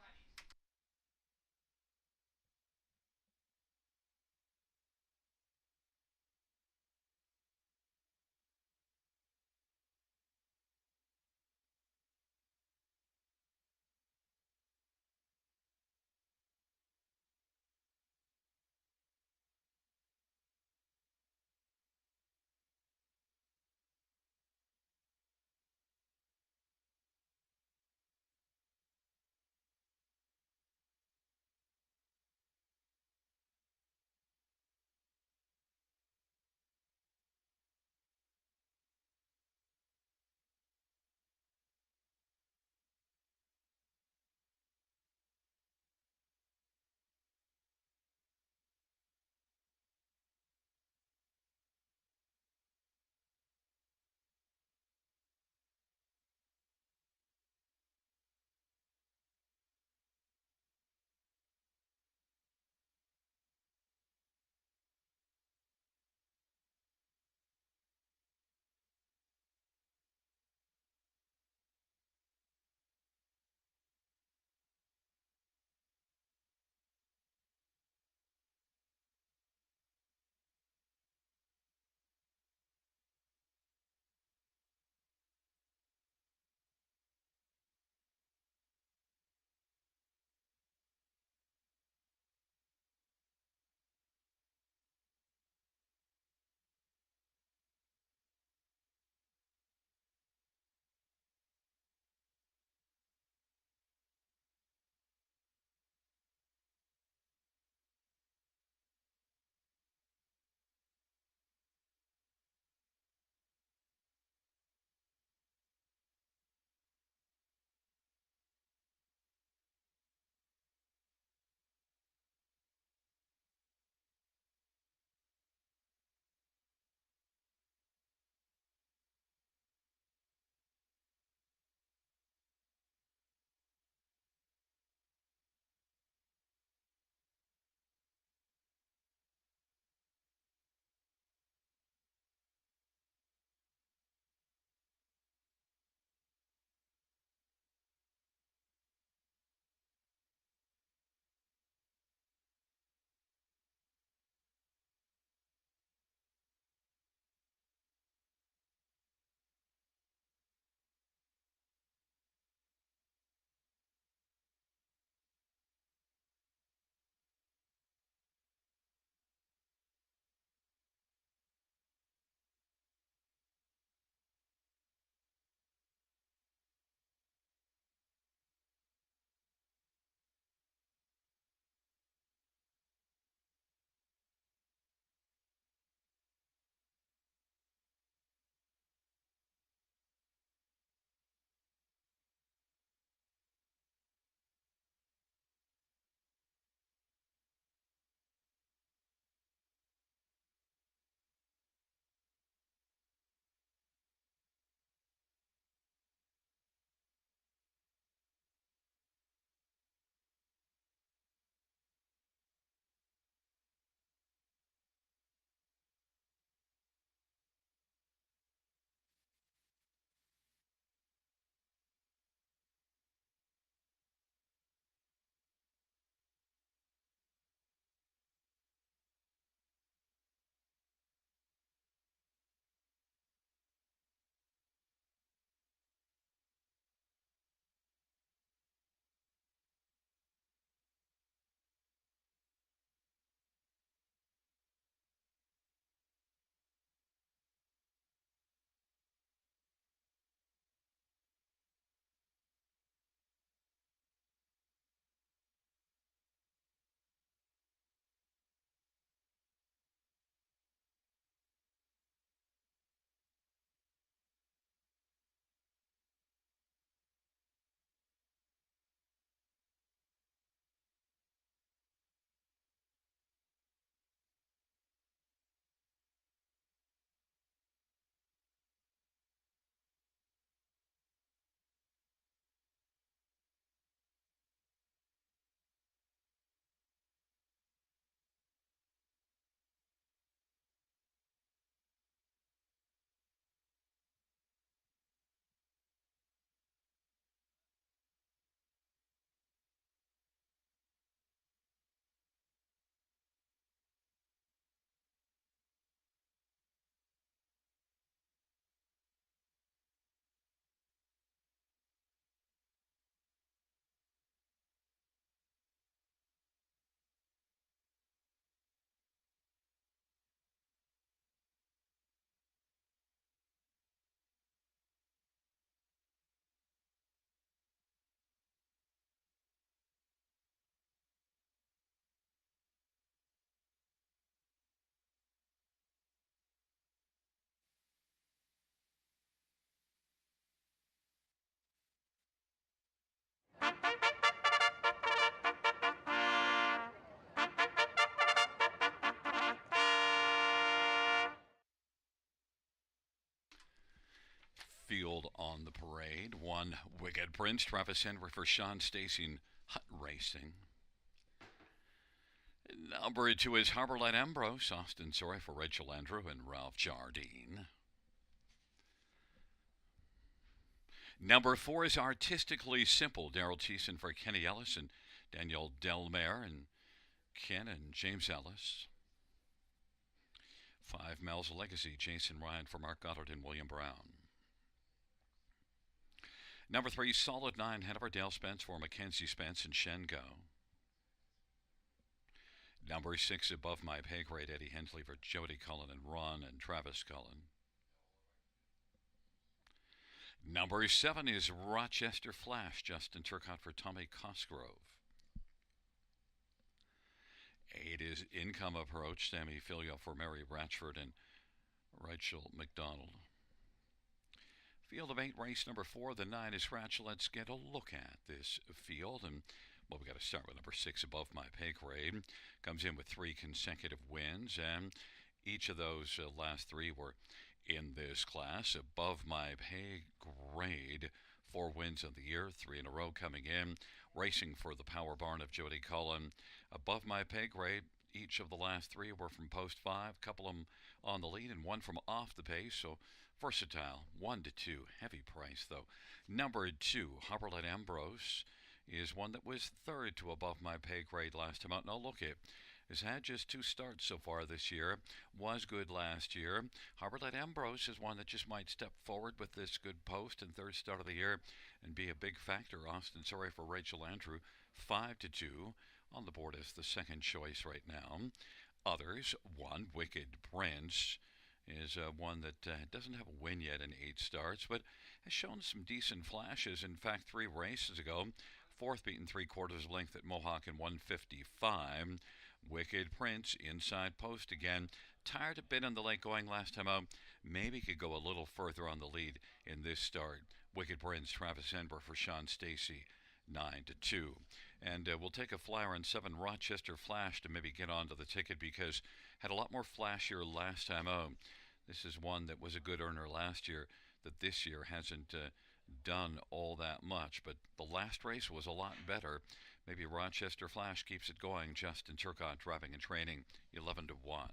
S1: Field on the parade. One Wicked Prince, Travis Henry for Sean Stacy and Hut Racing. Number 2 is Harborlight Ambrose, Austin Sorry for Rachel Andrew and Ralph Jardine. Number 4 is Artistically Simple, Daryl Thiessen for Kenny Ellis and Daniel Delmare and Ken and James Ellis. 5 Mel's Legacy, Jason Ryan for Mark Goddard and William Brown. Number 3, Solid 9, Hanover Dale Spence for Mackenzie Spence and Shengo. Number 6, Above My Pay Grade, Eddie Hensley for Jody Cullen and Ron and Travis Cullen. Number 7 is Rochester Flash, Justin Turcott for Tommy Cosgrove. 8 is Income Approach, Sammy Filio for Mary Ratchford and Rachel McDonald. Field of 8, race number 4, the 9 is Scratch. Let's get a look at this field. And, well, we got to start with number 6, Above My Pay Grade. Comes in with 3 consecutive wins, and each of those last 3 were in this class. Above My Pay Grade, 4 wins of the year, 3 in a row coming in. Racing for the Power Barn of Jody Cullen. Above My Pay Grade, each of the last 3 were from Post 5, a couple of them on the lead and one from off the pace, so versatile. 1 to 2, heavy price though. Number 2, Harborlight Ambrose, is one that was third to Above My Pay Grade last time out. Now look, it has had just 2 starts so far this year. Was good last year. Harborlight Ambrose is one that just might step forward with this good post and third start of the year and be a big factor. Austin Sorry for Rachel Andrew, 5 to 2 on the board as the second choice right now. Others, 1 Wicked Prince is one that doesn't have a win yet in 8 starts, but has shown some decent flashes. In fact, 3 races ago, 4th beaten 3/4 length at Mohawk in 155. Wicked Prince, inside post again. Tired a bit on the late going last time out. Maybe could go a little further on the lead in this start. Wicked Prince, Travis Enber for Sean Stacy, 9 to 2. And we'll take a flyer on 7 Rochester Flash to maybe get onto the ticket because had a lot more flashier last time out. This is one that was a good earner last year that this year hasn't done all that much. But the last race was a lot better. Maybe Rochester Flash keeps it going. Justin Turcott driving and training, 11 to 1.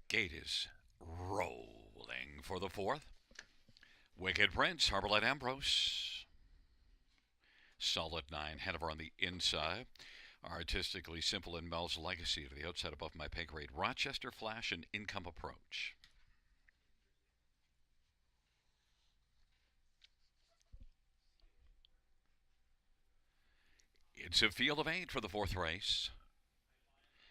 S1: Gate is rolling for the fourth. Wicked Prince, Harborlight Ambrose. Solid 9, Hanover on the inside. Artistically Simple and Mel's Legacy to the outside above my pay grade. Rochester Flash and Income Approach. It's a field of 8 for the fourth race.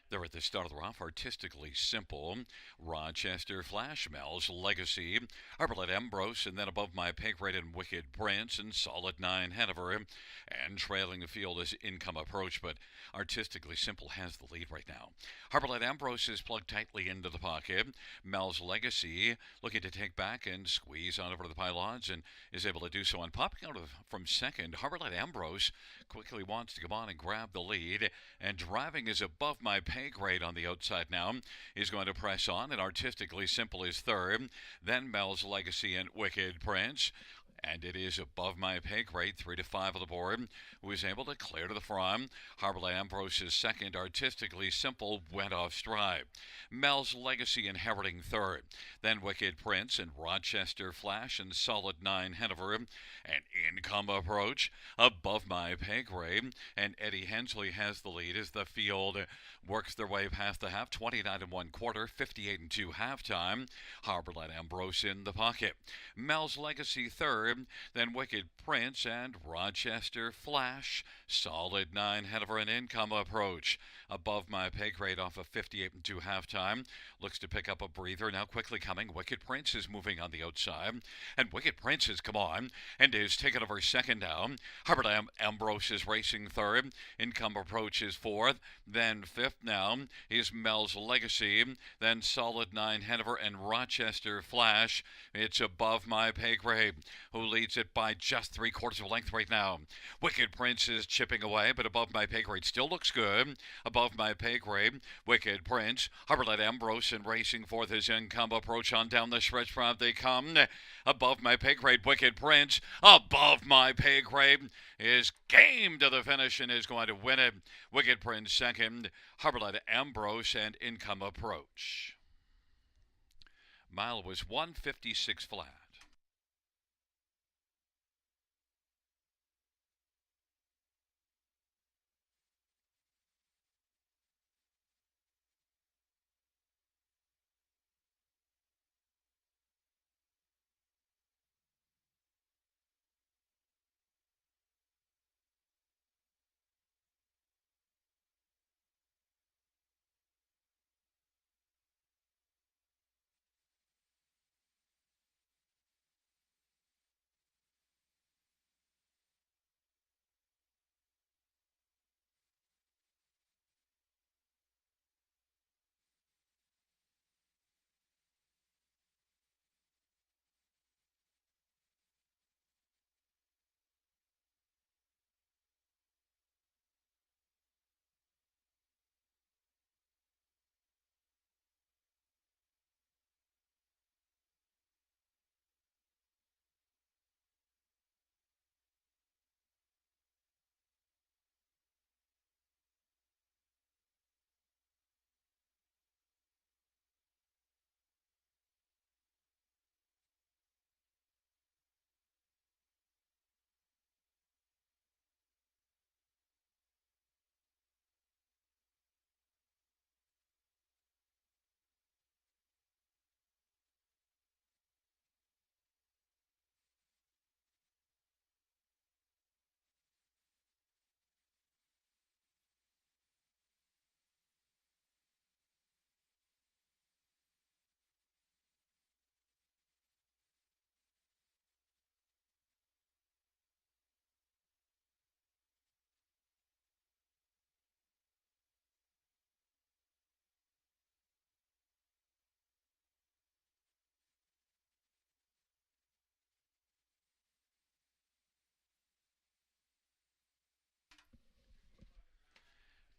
S1: They're at the start of the rough, Artistically Simple, Rochester Flash, Mel's Legacy, Harborlight Ambrose, and then above my pay grade and Wicked Prince, and Solid 9 Hanover, and trailing the field is Income Approach, but Artistically Simple has the lead right now. Harborlight Ambrose is plugged tightly into the pocket. Mel's Legacy looking to take back and squeeze on over to the pylons, and is able to do so. And popping out from second, Harborlight Ambrose quickly wants to come on and grab the lead, and driving is above my pay grade on the outside now. Is going to press on, and Artistically Simple is third. Then Mel's Legacy and Wicked Prince. And it is above my pay grade, 3 to 5 on the board, who is able to clear to the front. Harborlight Ambrose is second. Artistically Simple went off stride. Mel's Legacy inheriting third. Then Wicked Prince and Rochester Flash and Solid 9 Hanover. And Income Approach above my pay grade. And Eddie Hensley has the lead as the field works their way past the half. 29 1/4, 58 2 halftime. Harborlight Ambrose in the pocket. Mel's Legacy third. Then Wicked Prince and Rochester Flash. Solid 9 Hanover and Income Approach above my pay grade off of 58 2 halftime. Looks to pick up a breather. Now quickly coming. Wicked Prince is moving on the outside. And Wicked Prince has come on and is taking over second down. Harborlight Ambrose is racing third. Income Approach is fourth. Then fifth now is Mel's Legacy. Then Solid 9 Hanover and Rochester Flash. It's above my pay grade, who leads it by just 3/4 of a length right now. Wicked Prince is chipping away, but above my pay grade still looks good. Above my pay grade, Wicked Prince, Harborlight Ambrose, and racing for his Income Approach on down the stretch front they come. Above my pay grade, Wicked Prince, above my pay grade, is game to the finish and is going to win it. Wicked Prince second, Harborlight Ambrose, and Income Approach. Mile was 156 flat.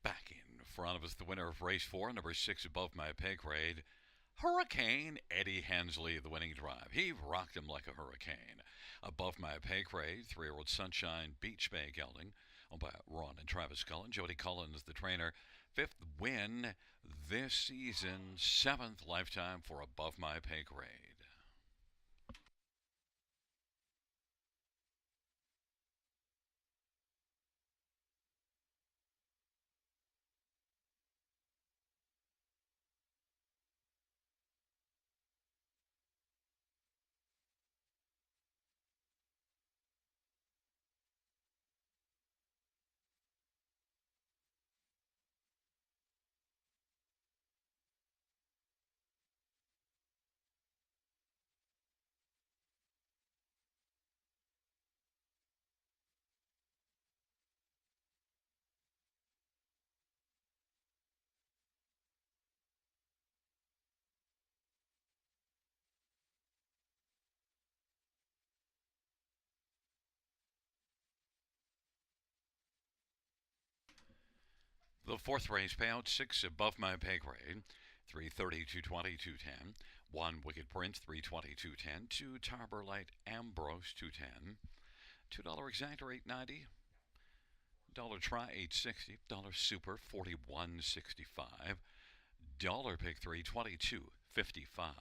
S1: Back in front of us, the winner of race 4, number 6 above my pay grade, Hurricane Eddie Hensley, the winning drive. He rocked him like a hurricane. Above my pay grade, 3-year-old Sunshine Beach Bay gelding, owned by Ron and Travis Cullen. Jody Collins, the trainer. 5th win this season, 7th lifetime for above my pay grade. The fourth race payout, 6 above my pay grade, 330, 220, 210. 1 Wicked Prince, 320, 210. 2 Tarbor Light Ambrose, 210. $2 exactor, 890. Dollar try, 860. Dollar super, 41.65. Dollar pick 3, 22.55.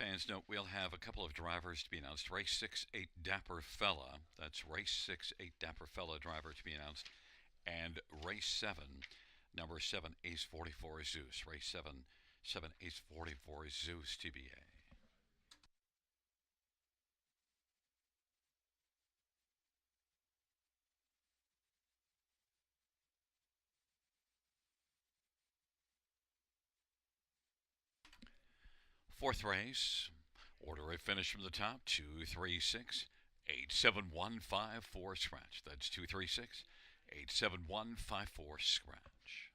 S1: Fans note we'll have a couple of drivers to be announced. Race 6, 8 Dapper Fella. That's race 6, 8 Dapper Fella driver to be announced. And race 7, number 7 Ace 44 Zeus. Race 7, 7 Ace 44 Zeus TBA. Fourth race, order of finish from the top, 236 87154 scratch. That's 236 87154 scratch.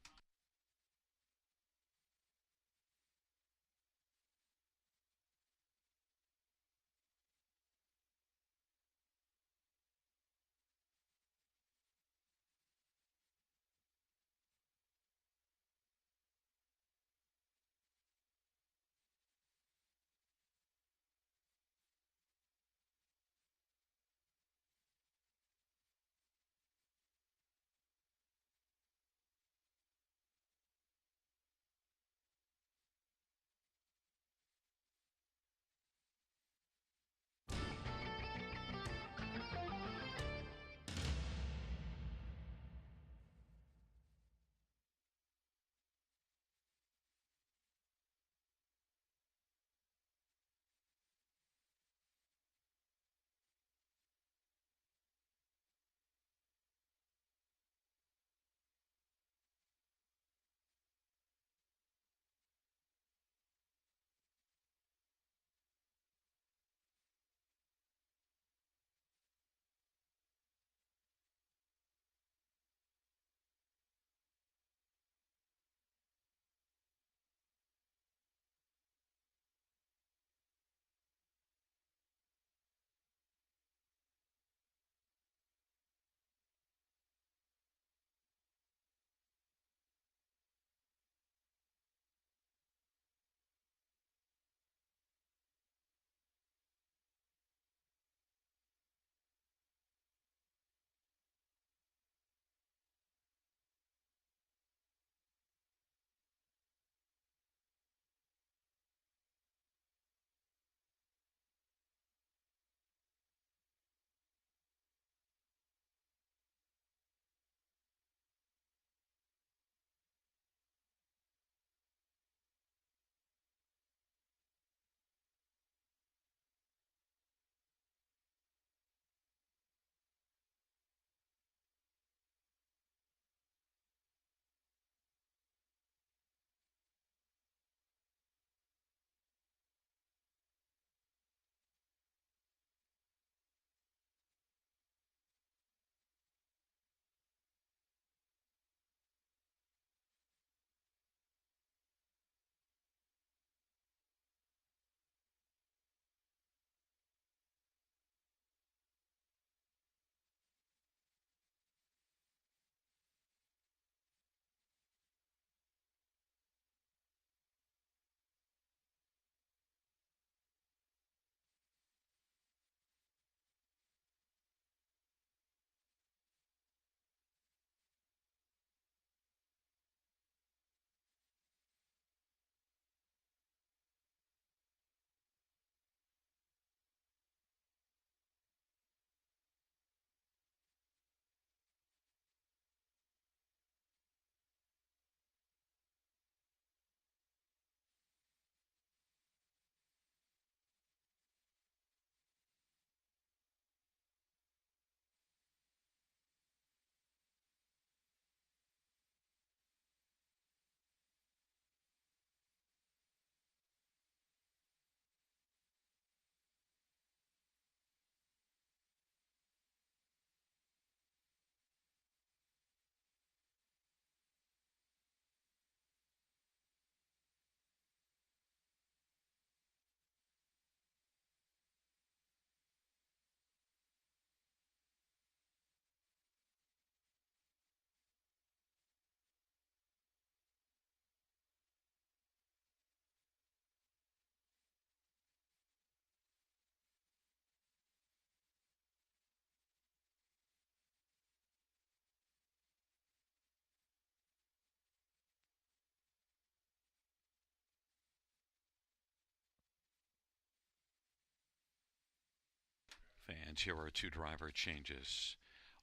S1: And here are two driver changes.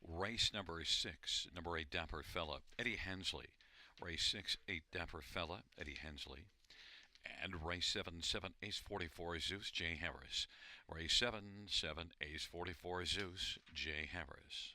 S1: Race number 6, number 8, Dapper Fella, Eddie Hensley. Race 6, 8, Dapper Fella, Eddie Hensley. And race 7, 7, Ace 44, Zeus, Jay Harris. Race 7, 7, Ace 44, Zeus, Jay Harris.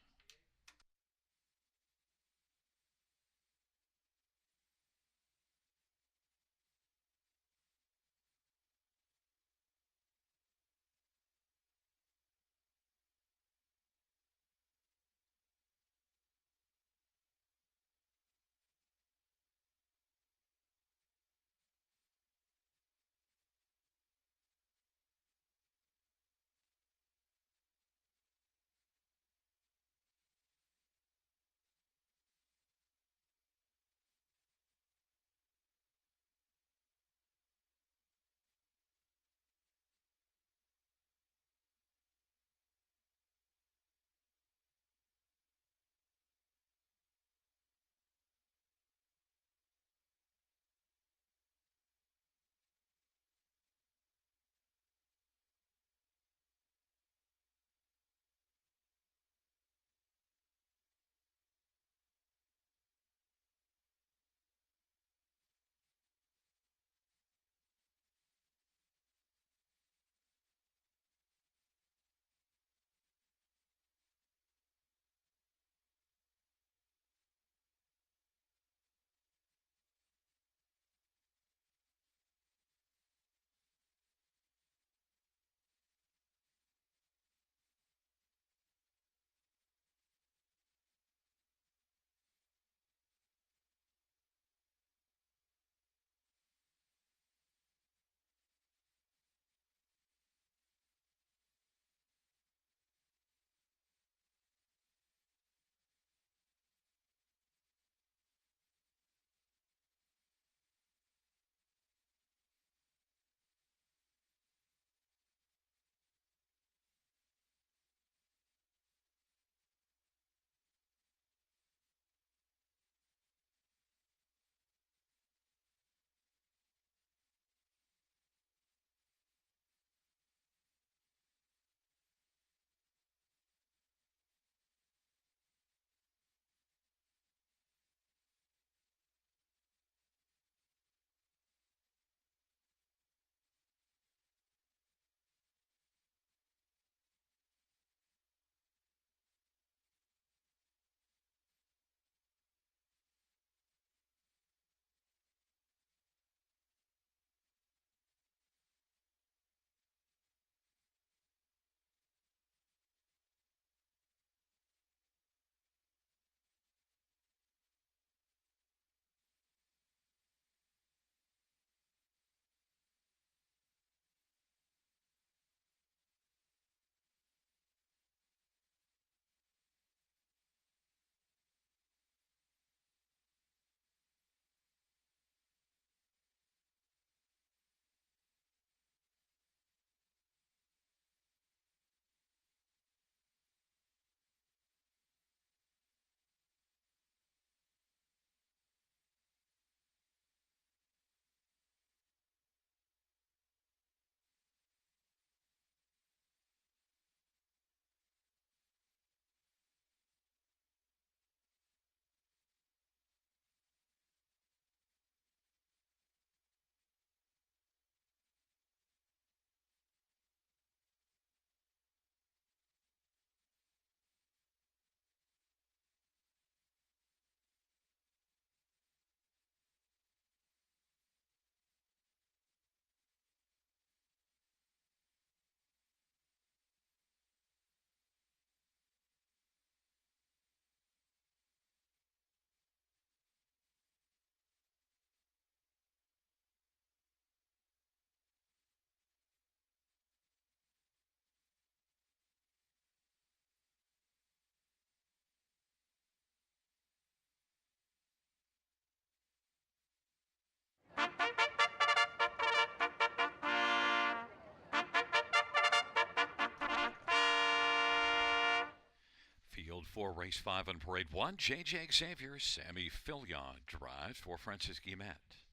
S1: Field 4, race 5 on parade 1. J.J. Xavier, Sammy Fillion drives for Francis Guimet.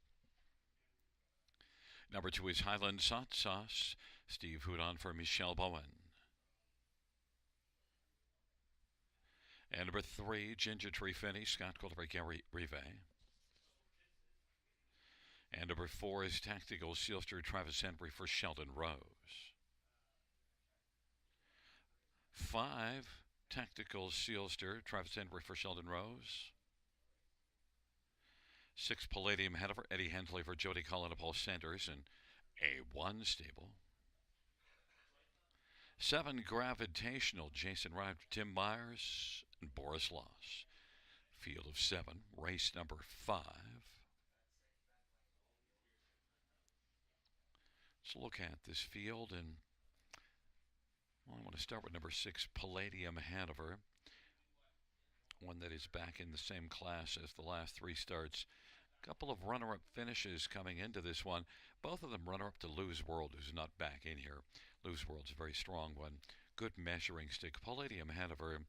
S1: Number 2 is Highland Hot Sauce, Steve Houdon for Michelle Bowen. And number 3, Ginger Tree Finney, Scott Calder, Gary Rive. And number 4 is Tactical Sealster, Travis Henry for Sheldon Rose. 5, Tactical Sealster, Travis Henry for Sheldon Rose. 6, Palladium Hanover, Eddie Hensley for Jody Cullen and Paul Sanders and A1 stable. 7, Gravitational, Jason Ride, Tim Myers, and Boris Loss. Field of 7, race number 5. Let's look at this field, and I want to start with number 6, Palladium Hanover, one that is back in the same class as the last 3 starts. Couple of runner-up finishes coming into this one. Both of them runner-up to Lose World, who's not back in here. Lose World's a very strong one. Good measuring stick. Palladium Hanover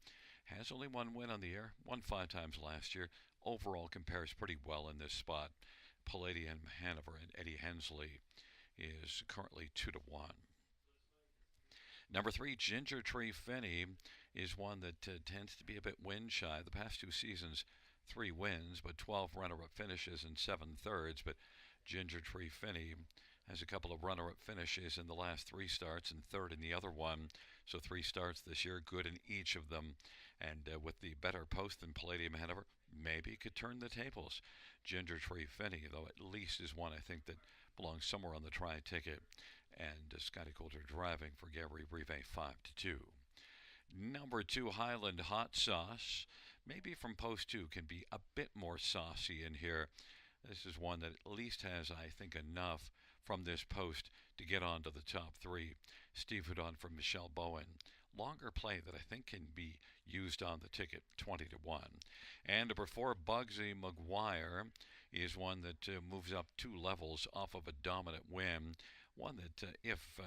S1: has only 1 win on the air, won 5 times last year. Overall compares pretty well in this spot. Palladium Hanover and Eddie Hensley is currently 2-1. Number 3, Ginger Tree Finney, is one that tends to be a bit win shy. The past 2 seasons, 3 wins, but 12 runner-up finishes and 7 thirds. But Ginger Tree Finney has a couple of runner-up finishes in the last 3 starts and third in the other one. So 3 starts this year, good in each of them. And with the better post than Palladium Hanover, maybe could turn the tables. Ginger Tree Finney, though, at least is one I think that belongs somewhere on the tri-ticket. And Scotty Coulter driving for Gary Rive 5-2. Number 2, Highland Hot Sauce, maybe from post 2, can be a bit more saucy in here. This is one that at least has, I think, enough from this post to get on to the top 3. Steve Houdon from Michelle Bowen. Longer play that I think can be used on the ticket, 20-1. And number 4, Bugsy McGuire, is one that moves up 2 levels off of a dominant win. One that if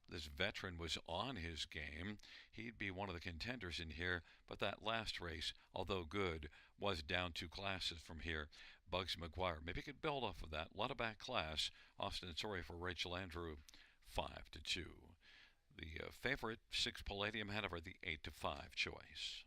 S1: this veteran was on his game, he'd be one of the contenders in here. But that last race, although good, was down 2 classes from here. Bugsy McGuire maybe could build off of that. A lot of back class. Austin Sorry for Rachel Andrew, 5-2. The favorite, 6, Palladium Hanover, the 8-5 choice.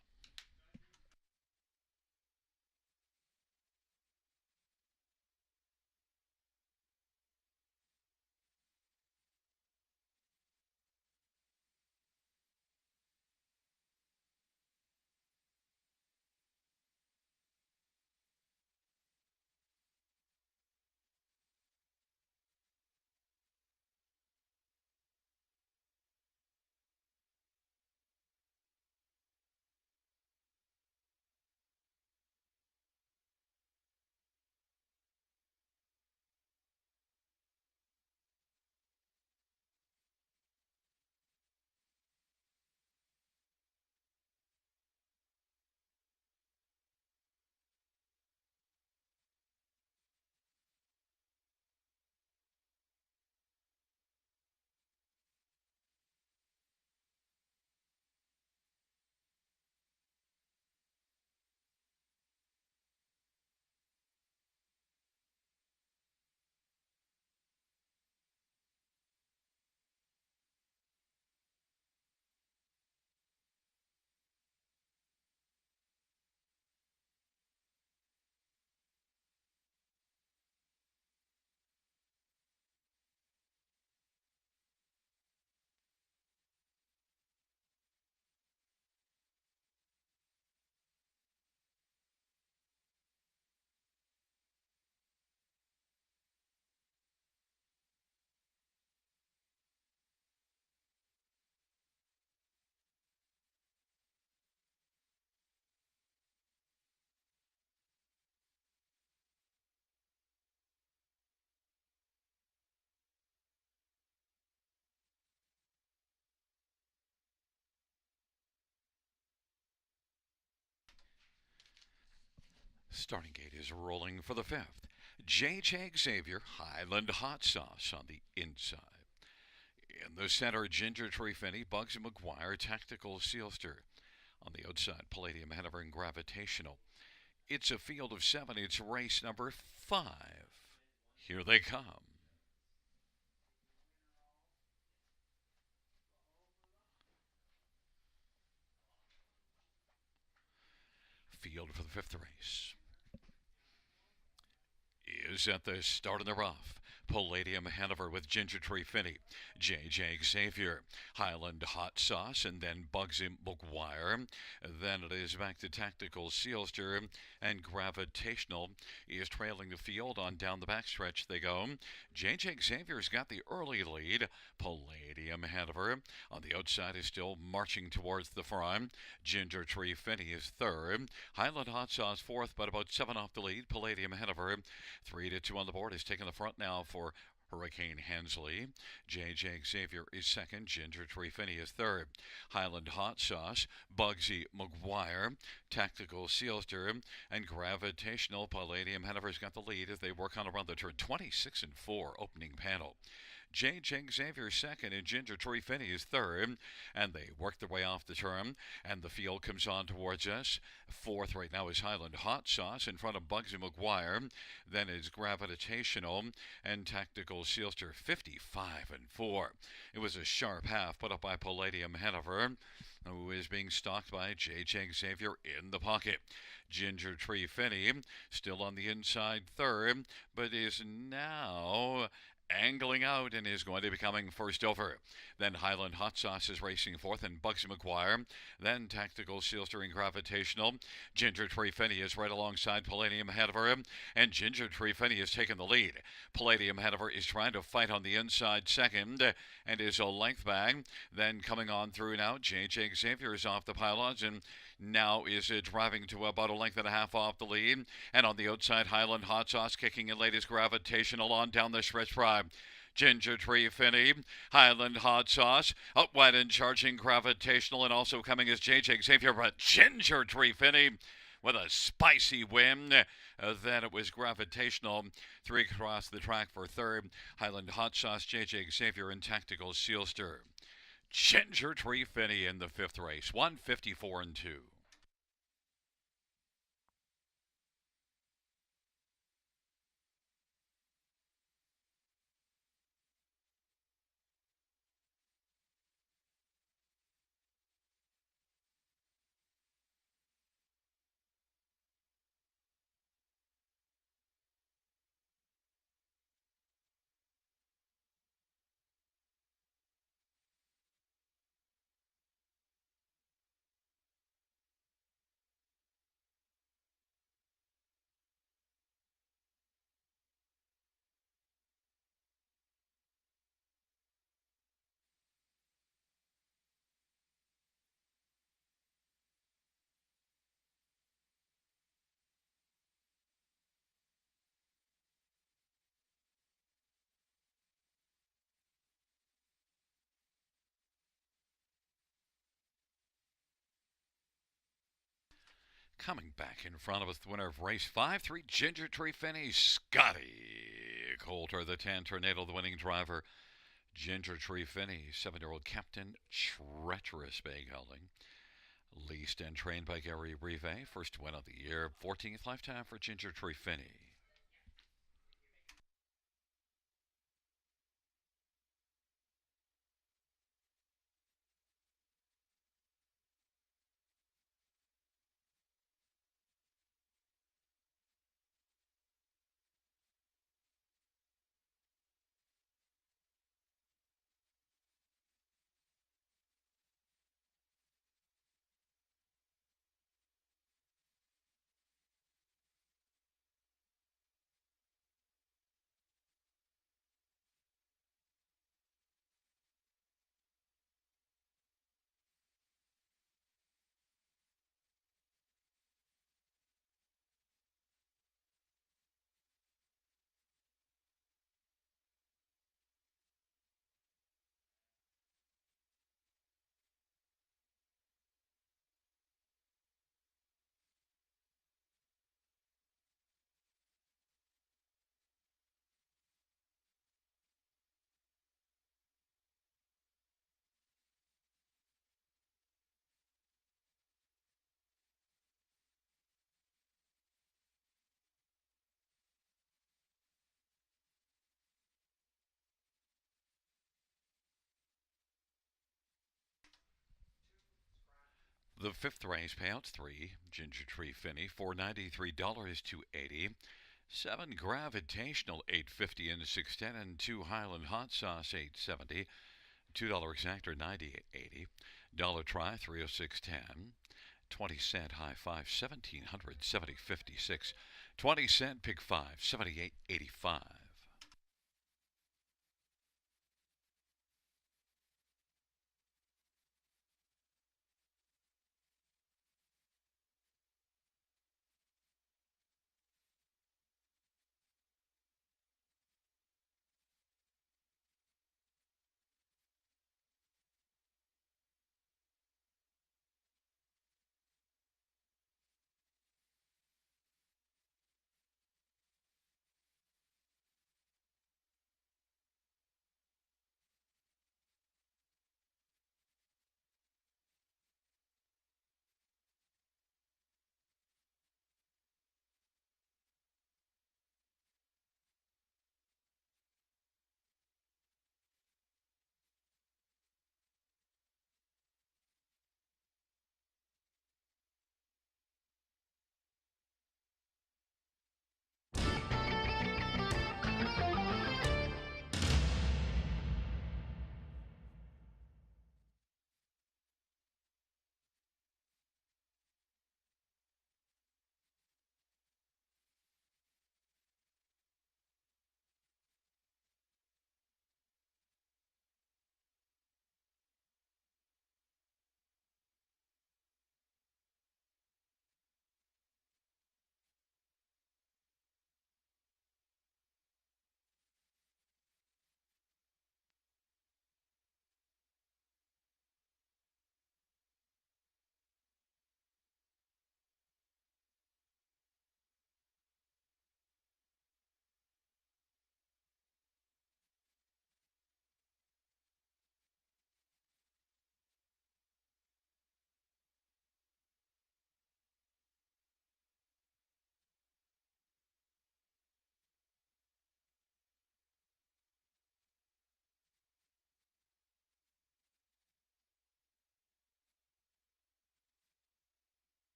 S1: Starting gate is rolling for the 5th. J.J. Xavier, Highland Hot Sauce on the inside. In the center, Ginger Tree Finney, Bugsy McGuire, Tactical Sealster. On the outside, Palladium Hanover and Gravitational. It's a field of 7. It's race number 5. Here they come. field for the fifth race is at the start of the rough. Palladium Hanover with Ginger Tree Finney, JJ Xavier, Highland Hot Sauce, and then Bugsy McGuire. Then it is back to Tactical Sealster, and Gravitational is trailing the field on down the backstretch they go. JJ Xavier's got the early lead. Palladium Hanover on the outside is still marching towards the front. Ginger Tree Finney is third. Highland Hot Sauce fourth, but about 7 off the lead. Palladium Hanover 3-2 on the board is taking the front now for Hurricane Hensley. JJ Xavier is second. Ginger Tree Finney is third. Highland Hot Sauce, Bugsy McGuire, Tactical Sealster, and Gravitational. Palladium Hanover's got the lead as they work on around the turn. 26 and 4 opening panel. J.J. Xavier second and Ginger Tree Finney is third, and they work their way off the turn, and the field comes on towards us. Fourth right now is Highland Hot Sauce in front of Bugsy McGuire. Then is Gravitational and Tactical Sealster 55 and 4. It was a sharp half put up by Palladium Hanover, who is being stalked by J.J. Xavier in the pocket. Ginger Tree Finney still on the inside third, but is now angling out and is going to be coming first over. Then Highland Hot Sauce is racing fourth, and Bugsy McGuire. Then Tactical Sealster and Gravitational. Ginger Tree Finney is right alongside Palladium Hanover, and Ginger Tree Finney has taken the lead. Palladium Hanover is trying to fight on the inside second and is a length back. Then coming on through now, J.J. Xavier is off the pylons and now is driving to about a length and a half off the lead. And on the outside, Highland Hot Sauce kicking in late is Gravitational on down the stretch prime. Ginger Tree Finney, Highland Hot Sauce, up wide and charging Gravitational, and also coming is J.J. Xavier, but Ginger Tree Finney with a spicy win. Then it was Gravitational, 3 across the track for third. Highland Hot Sauce, J.J. Xavier, and Tactical Sealster. Ginger Tree Finney in the fifth race, 154 and 2. Coming back in front of us, the winner of race 5-3, Ginger Tree Finney, Scotty Coulter, the 10 Tornado, the winning driver. Ginger Tree Finney, 7-year-old captain, treacherous bay gelding. Leased and trained by Gary Rive, first win of the year, 14th lifetime for Ginger Tree Finney. The fifth race payouts 3, Ginger Tree Finney, $493 to 80. 7, Gravitational, $850 and 610, and 2, Highland Hot Sauce, $870. $2 exactor, $98.80. Dollar Try, $306.10. 20-cent High Five, 1700, 70.56. 20-cent Pick 5, 78.85.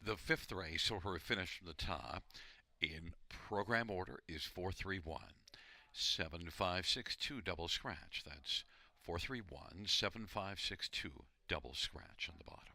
S1: The fifth race, or a finish from the top, in program order is 431 7562 double scratch. That's 431 7562 double scratch on the bottom.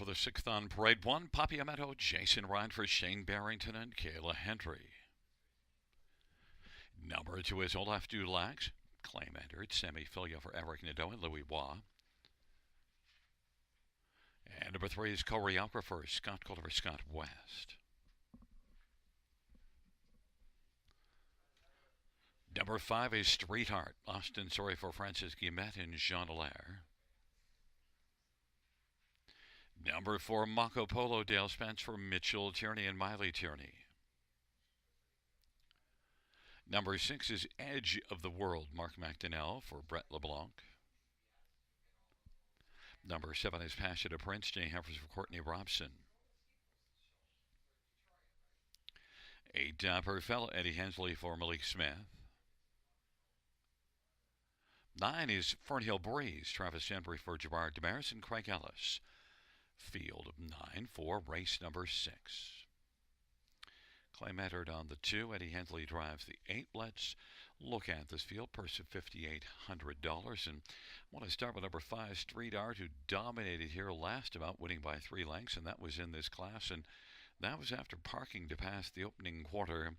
S1: for the 6th on Parade 1, Papiamento, Jason Ryan for Shane Barrington and Kayla Hendry. Number 2 is Olaf Dulac. Claim entered. Sammy Filia for Eric Nadeau and Louis Waugh. And number 3 is choreographer Scott Calder for Scott West. Number 5 is Street Art. Austin Sorry for Francis Guillemette and Jean Allaire. Number 4, Marco Polo, Dale Spence for Mitchell Tierney and Miley Tierney. Number 6 is Edge of the World, Mark McDonnell for Brett LeBlanc. Number 7 is Passion of Prince, Jay Heffers for Courtney Robson. 8, Dapper Fella, Eddie Hensley for Malik Smith. 9 is Fernhill Breeze, Travis Embry for Gerard Damaris and Craig Ellis. Field of 9 for race number 6. Claim entered on the 2. Eddie Hensley drives the 8. Let's look at this field. Purse of $5,800. And I want to start with number 5, Street Art, who dominated here last about, winning by 3 lengths, and that was in this class. And that was after parking to pass the opening quarter.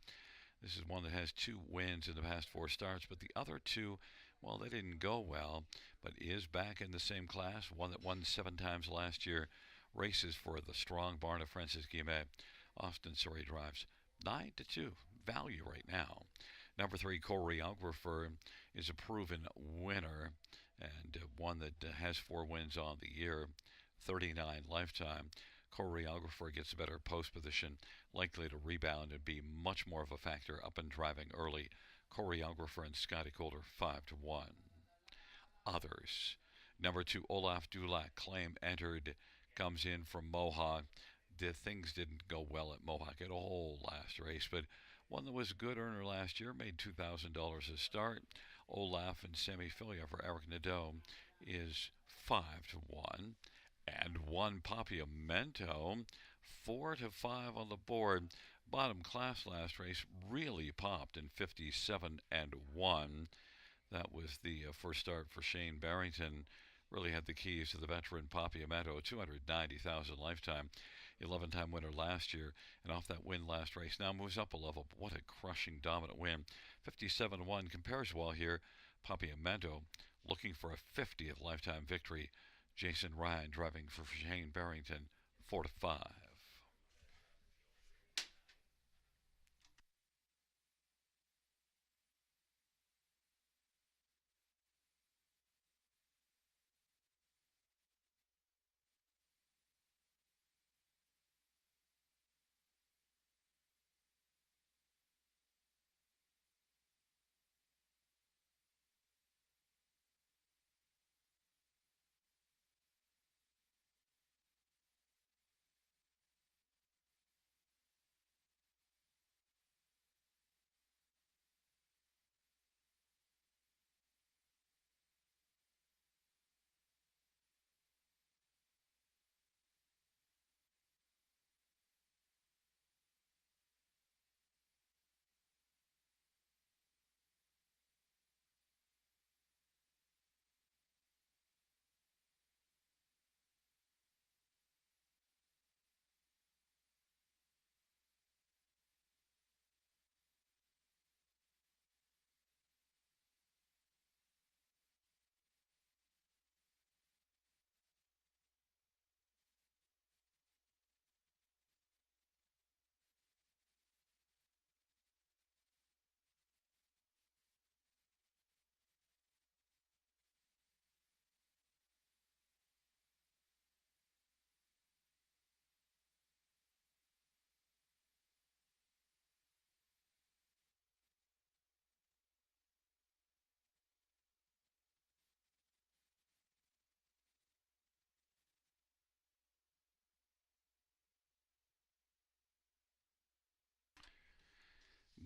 S1: This is one that has 2 wins in the past 4 starts, but the other 2, well, they didn't go well, but is back in the same class. One that won 7 times last year. Races for the strong barn of Francis Guillemette. Austin Surrey drives 9-2. Value right now. Number 3, choreographer, is a proven winner and one that has 4 wins on the year, 39 lifetime. Choreographer gets a better post position, likely to rebound and be much more of a factor up and driving early. Choreographer and Scotty Calder 5-1. Others. Number 2, Olaf Dulac, claim entered, comes in from Mohawk. Things didn't go well at Mohawk at all last race, but one that was a good earner last year, made $2,000 a start. Olaf and Sammy Filia for Eric Nadeau is 5-1. And 1 Papiamento, 4-5 on the board. Bottom class last race really popped in 57-1. That was the first start for Shane Barrington. Really had the keys to the veteran Papiamento, $290,000 lifetime. 11-time winner last year, and off that win last race now moves up a level. What a crushing, dominant win. 57-1 compares well here. Papiamento looking for a 50th lifetime victory. Jason Ryan driving for Shane Barrington, 4-5.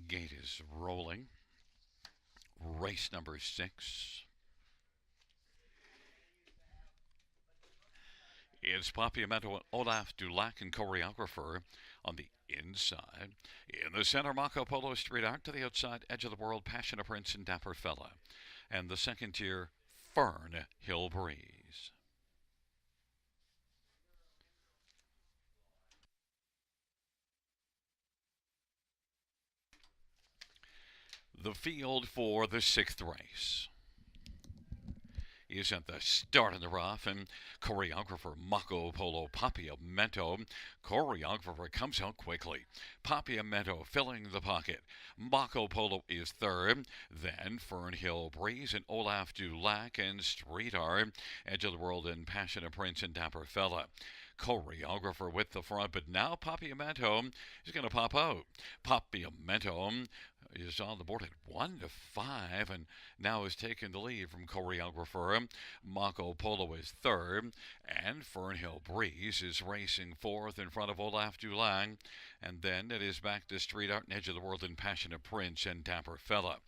S1: Gate is rolling. Race number 6. It's Papiamento and Olaf Dulac and choreographer on the inside. In the center, Marco Polo, Street Art. To the outside, Edge of the World, Passion of Prince and Dapper Fella. And the second tier, Fern Hill Breeze. The field for the sixth race is at the start of the rough, and choreographer Mako Polo Papiamento. Choreographer comes out quickly. Papiamento filling the pocket. Mako Polo is third. Then Fernhill Breeze and Olaf Dulac and Street Art. Edge of the World and Passionate Prince and Dapper Fella. Choreographer with the front, but now Papiamento is going to pop out. Papiamento is on the board at 1-5 and now has taken the lead from choreographer Mako Polo is third, and Fernhill Breeze is racing fourth in front of Olaf Dulac, and then it is back to Street Art and Edge of the World and Passionate Prince and Dapper Fella.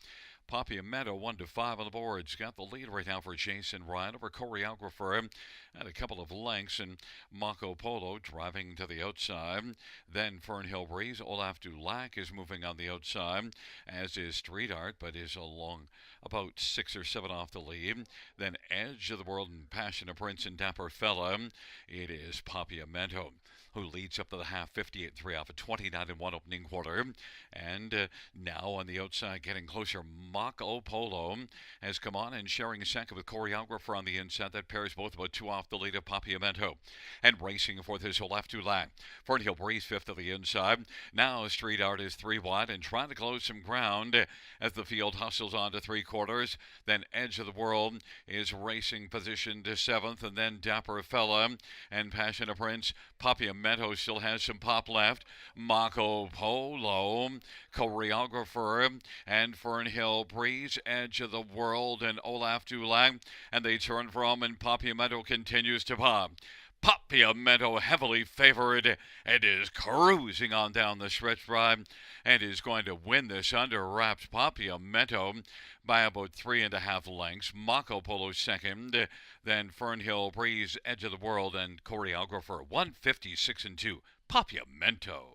S1: Papiamento 1-5 on the boards. Got the lead right now for Jason Ryan over choreographer at a couple of lengths, and Mako Polo driving to the outside. Then Fernhill Breeze. Olaf Dulac is moving on the outside, as is Street Art, but is along about 6 or 7 off the lead. Then Edge of the World and Passionate Prince and Dapper Fella. It is Papiamento who leads up to the half, 58-3 off a 29-1 opening quarter. And now on the outside, getting closer, Mako Polo has come on and sharing second with choreographer on the inside. That pairs both about 2 off the lead of Papiamento. And racing fourth is Olaf Dulac. Fernhill Breeze fifth of the inside. Now Street Art is 3 wide and trying to close some ground as the field hustles on to 3/4. Then Edge of the World is racing position to 7th, and then Dapper Fella and Passionate Prince. Papiamento still has some pop left. Mako Polo, choreographer, and Fernhill Breeze, Edge of the World, and Olaf Dulac. And they turn from, and Papiamento continues to pop. Papiamento heavily favored and is cruising on down the stretch drive and is going to win this under wraps. Papiamento by about 3.5 lengths. Mako Polo second, then Fernhill Breeze, Edge of the World, and choreographer 156-2. Papiamento.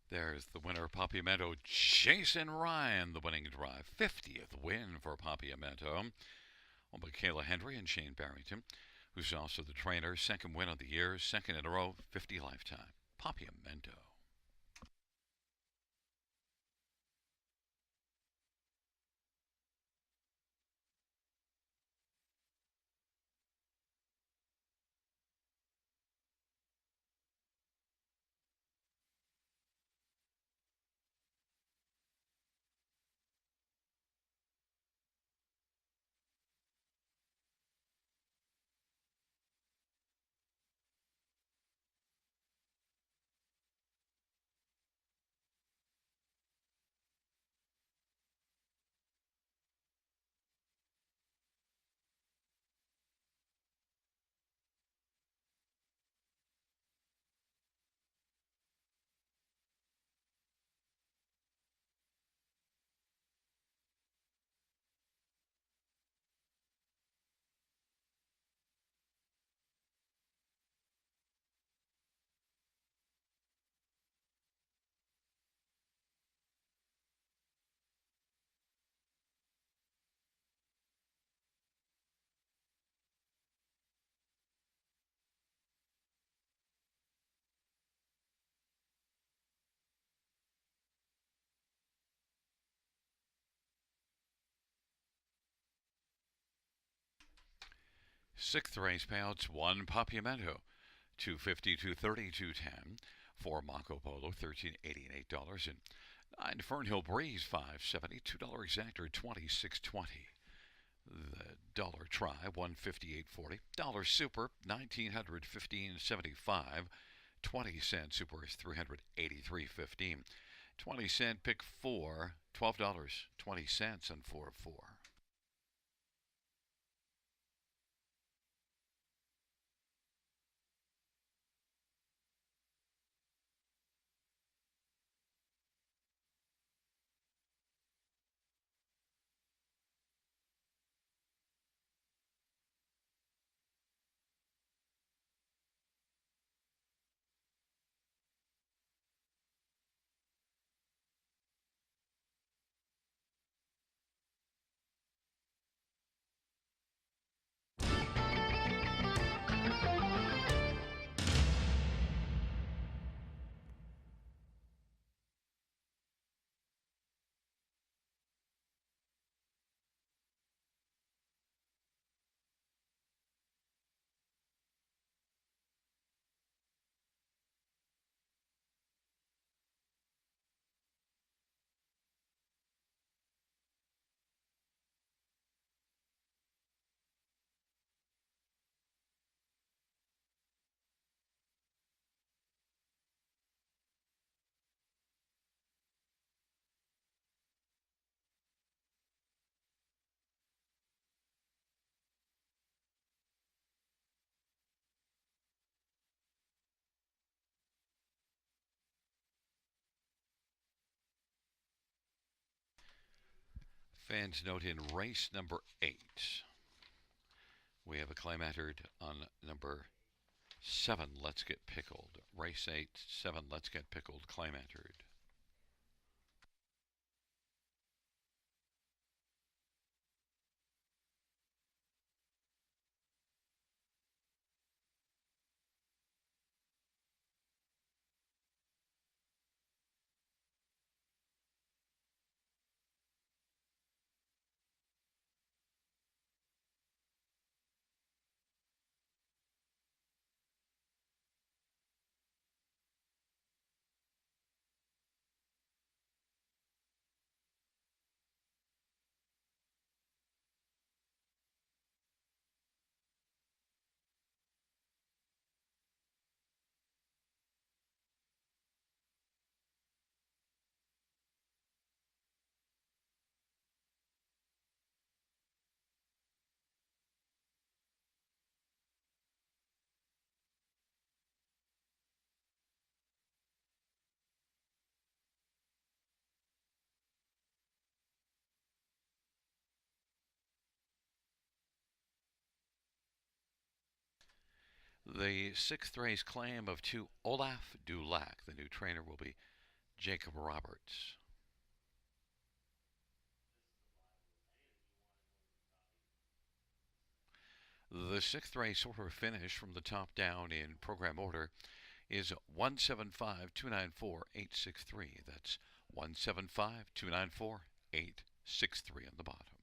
S1: There's the winner, Papiamento. Jason Ryan, the winning drive. 50th win for Papiamento. On Michaela Hendry and Shane Barrington, who's also the trainer. Second win of the year, second in a row, 50 lifetime. Papiamento. Sixth race payouts, 1 Papiamento, 250, 230, 210. For Marco Polo, $13.88. And 9 Fernhill Breeze, $5.70. $2 exactor, $26.20. The Dollar Try, $158.40. Dollar Super, $1,915.75. 20-cent Super is $383.15. 20-cent Pick 4, $12.20 and 4 of 4. Fans note in race number 8, we have a claim entered on number 7, Let's Get Pickled. Race 8, 7, Let's Get Pickled, claim entered. The 6th race claim of 2, Olaf Dulac. The new trainer will be Jacob Roberts. The 6th race order finish from the top down in program order is 175-294-863. That's 175-294-863 on the bottom.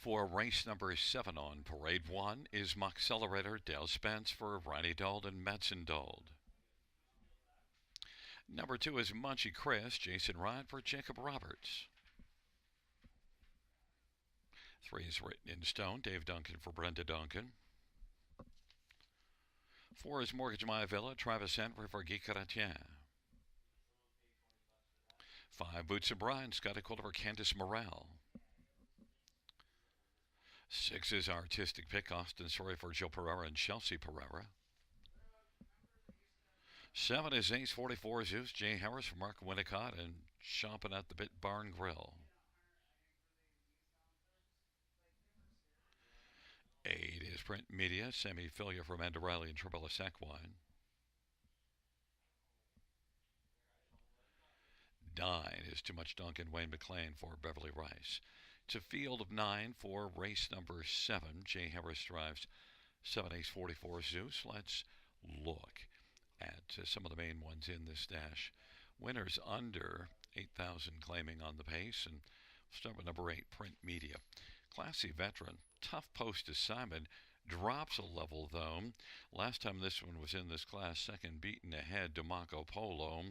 S1: For race number 7 on Parade 1 is Moxcelerator Dale Spence for Ronnie Dold and Madsen Dold. Number 2 is Munchy Chris, Jason Ryan for Jacob Roberts. 3 is Written in Stone, Dave Duncan for Brenda Duncan. 4 is Mortgage My Villa, Travis Henry for Guy Chrétien. 5, Boots of Brian, Scotty Calder for Candice Morrell. 6 is Artistic Pick, Austin Sorry for Joe Pereira and Chelsea Pereira. 7 is Ace 44 Zeus, Jay Harris for Mark Winnicott and Chomping at the Bit Barn Grill. 8 is Print Media, Sammy Filia for Amanda Riley and Tribella Sackwine. 9 is Too Much Duncan, Wayne McLean for Beverly Rice. It's a field of 9 for race number 7. Jay Harris drives 7 Ace 44 Zeus. Let's look at some of the main ones in this dash. Winners under 8,000 claiming on the pace. And we'll start with number 8, Print Media. Classy veteran, tough post assignment. Drops a level though. Last time this one was in this class, second beaten ahead to Marco Polo.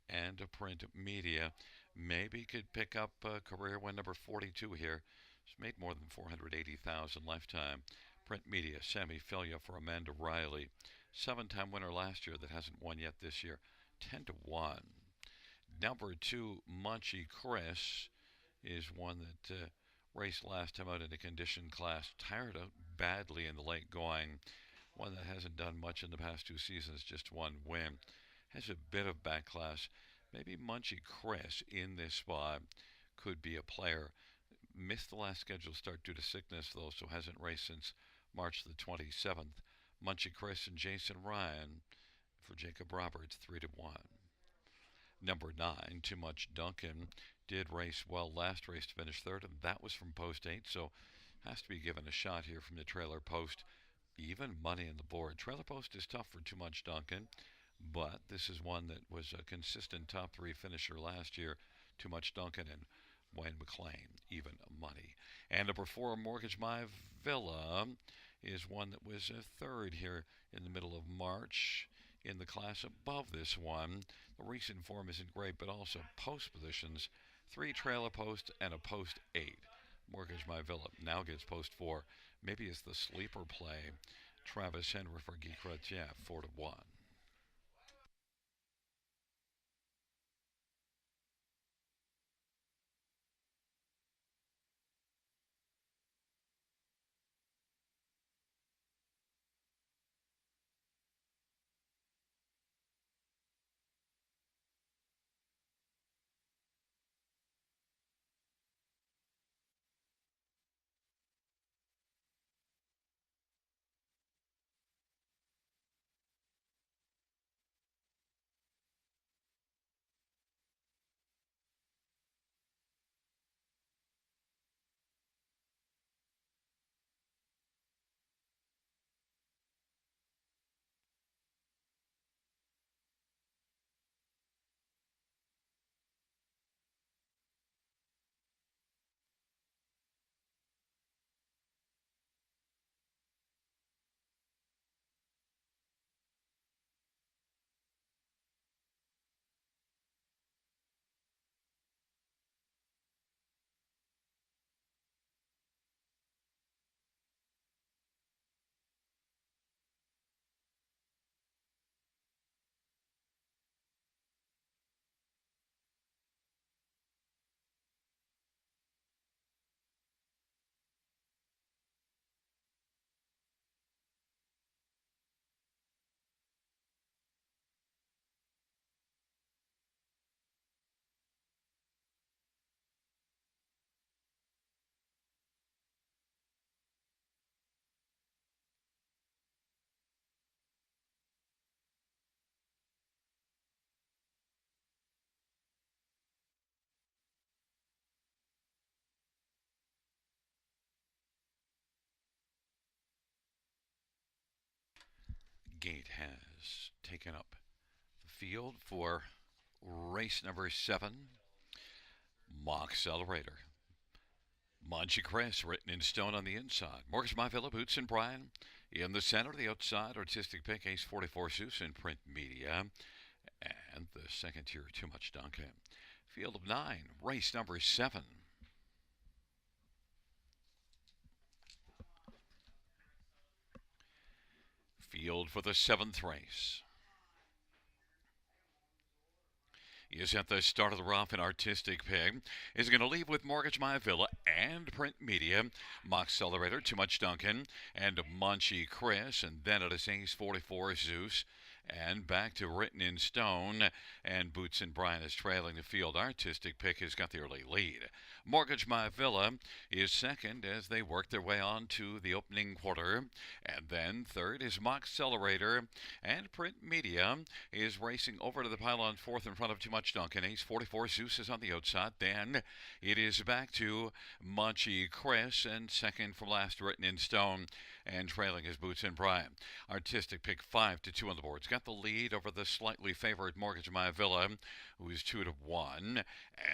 S1: And a Print Media maybe could pick up career win number 42 here. It's made more than 480,000 lifetime. Print Media, Sammy Filia for Amanda Riley. 7-time winner last year that hasn't won yet this year. 10-1. Number 2, Munchy Chris is one that raced last time out in the condition class. Tired out badly in the late going. One that hasn't done much in the past 2 seasons, just 1 win. Has a bit of back class. Maybe Munchy Chris in this spot could be a player. Missed the last scheduled start due to sickness, though, so hasn't raced since March the 27th. Munchy Chris and Jason Ryan for Jacob Roberts, 3-1. Number 9, Too Much Duncan, did race well last race to finish 3rd, and that was from post 8, so has to be given a shot here from the trailer post. Even money on the board. Trailer post is tough for Too Much Duncan, but this is one that was a consistent top 3 finisher last year. Too Much Duncan and Wayne McLean, even money. And number 4, Mortgage My Villa, is one that was a 3rd here in the middle of March in the class above this one. The recent form isn't great, but also post positions. 3 trailer post and a post 8. Mortgage My Villa now gets post 4. Maybe it's the sleeper play. Travis Henry for Guy Chrétien, 4-1. Gate has taken up the field for race number 7, Moxcelerator. Monchi Chris, written in stone on the inside. Mortgage My Villa, Boots and Brian. In the center, the outside, artistic pick, Ace 44 Zeus in print media. And the second tier, Too Much Duncan. Field of 9, race number 7. Field for the 7th race is at the start of the rough. An artistic pig is going to leave with Mortgage My Villa and print media, Mock Accelerator, Too Much Duncan, and Munchie Chris, and then it is Ace 44 Zeus. And back to written in stone, and Boots and Brian is trailing the field. Artistic pick has got the early lead. Mortgage My Villa is second as they work their way on to the opening quarter. And then third is Mock Accelerator, and Print Media is racing over to the pylon fourth in front of Too Much Duncan. Ace 44 Zeus is on the outside. Then it is back to Munchie Chris, and second from last written in stone, and trailing is Boots and Brian. Artistic pick 5-2 on the board. It's got the lead over the slightly favored Mortgage My Villa, who is 2-1.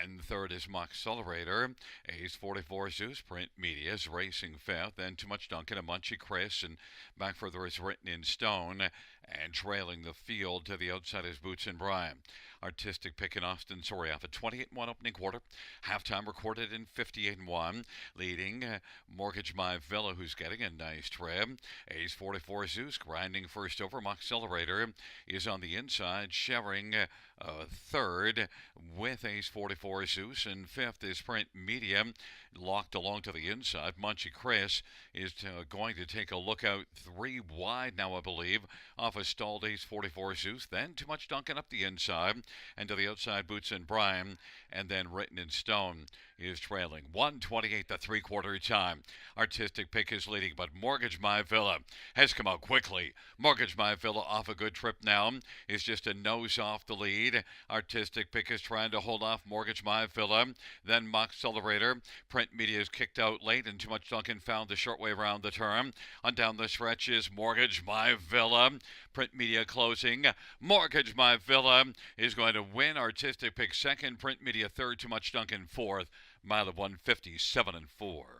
S1: And third is Mock Accelerator. Ace 44 Zeus. Print Media is racing fifth. Then Too Much Duncan and Munchie Chris. And back further is written in stone. And trailing the field to the outside is Boots and Brian. Artistic pick in Austin, sorry, off a 28-1 opening quarter. Halftime recorded in 58-1. Leading Mortgage My Villa, who's getting a nice trim. Ace 44 Zeus grinding first over. Mock Accelerator is on the inside, sharing third with Ace 44 Zeus, and fifth is Print Media, locked along to the inside. Munchie Chris is going to take a look out 3 wide now, I believe, off a stalled Ace 44 Zeus. Then Too Much Duncan up the inside, and to the outside Boots and Brian, and then written in stone is trailing 128 the 3/4 time. Artistic pick is leading, but Mortgage My Villa has come out quickly. Mortgage My Villa off a good trip now is just a nose off the lead. Artistic pick is trying to hold off Mortgage My Villa. Then Mock Accelerator. Print Media is kicked out late, and Too Much Duncan found the short way around the turn. On down the stretch is Mortgage My Villa. Print Media closing. Mortgage My Villa is going to win. Artistic pick second. Print Media third. Too Much Duncan fourth. Mile of 157-4.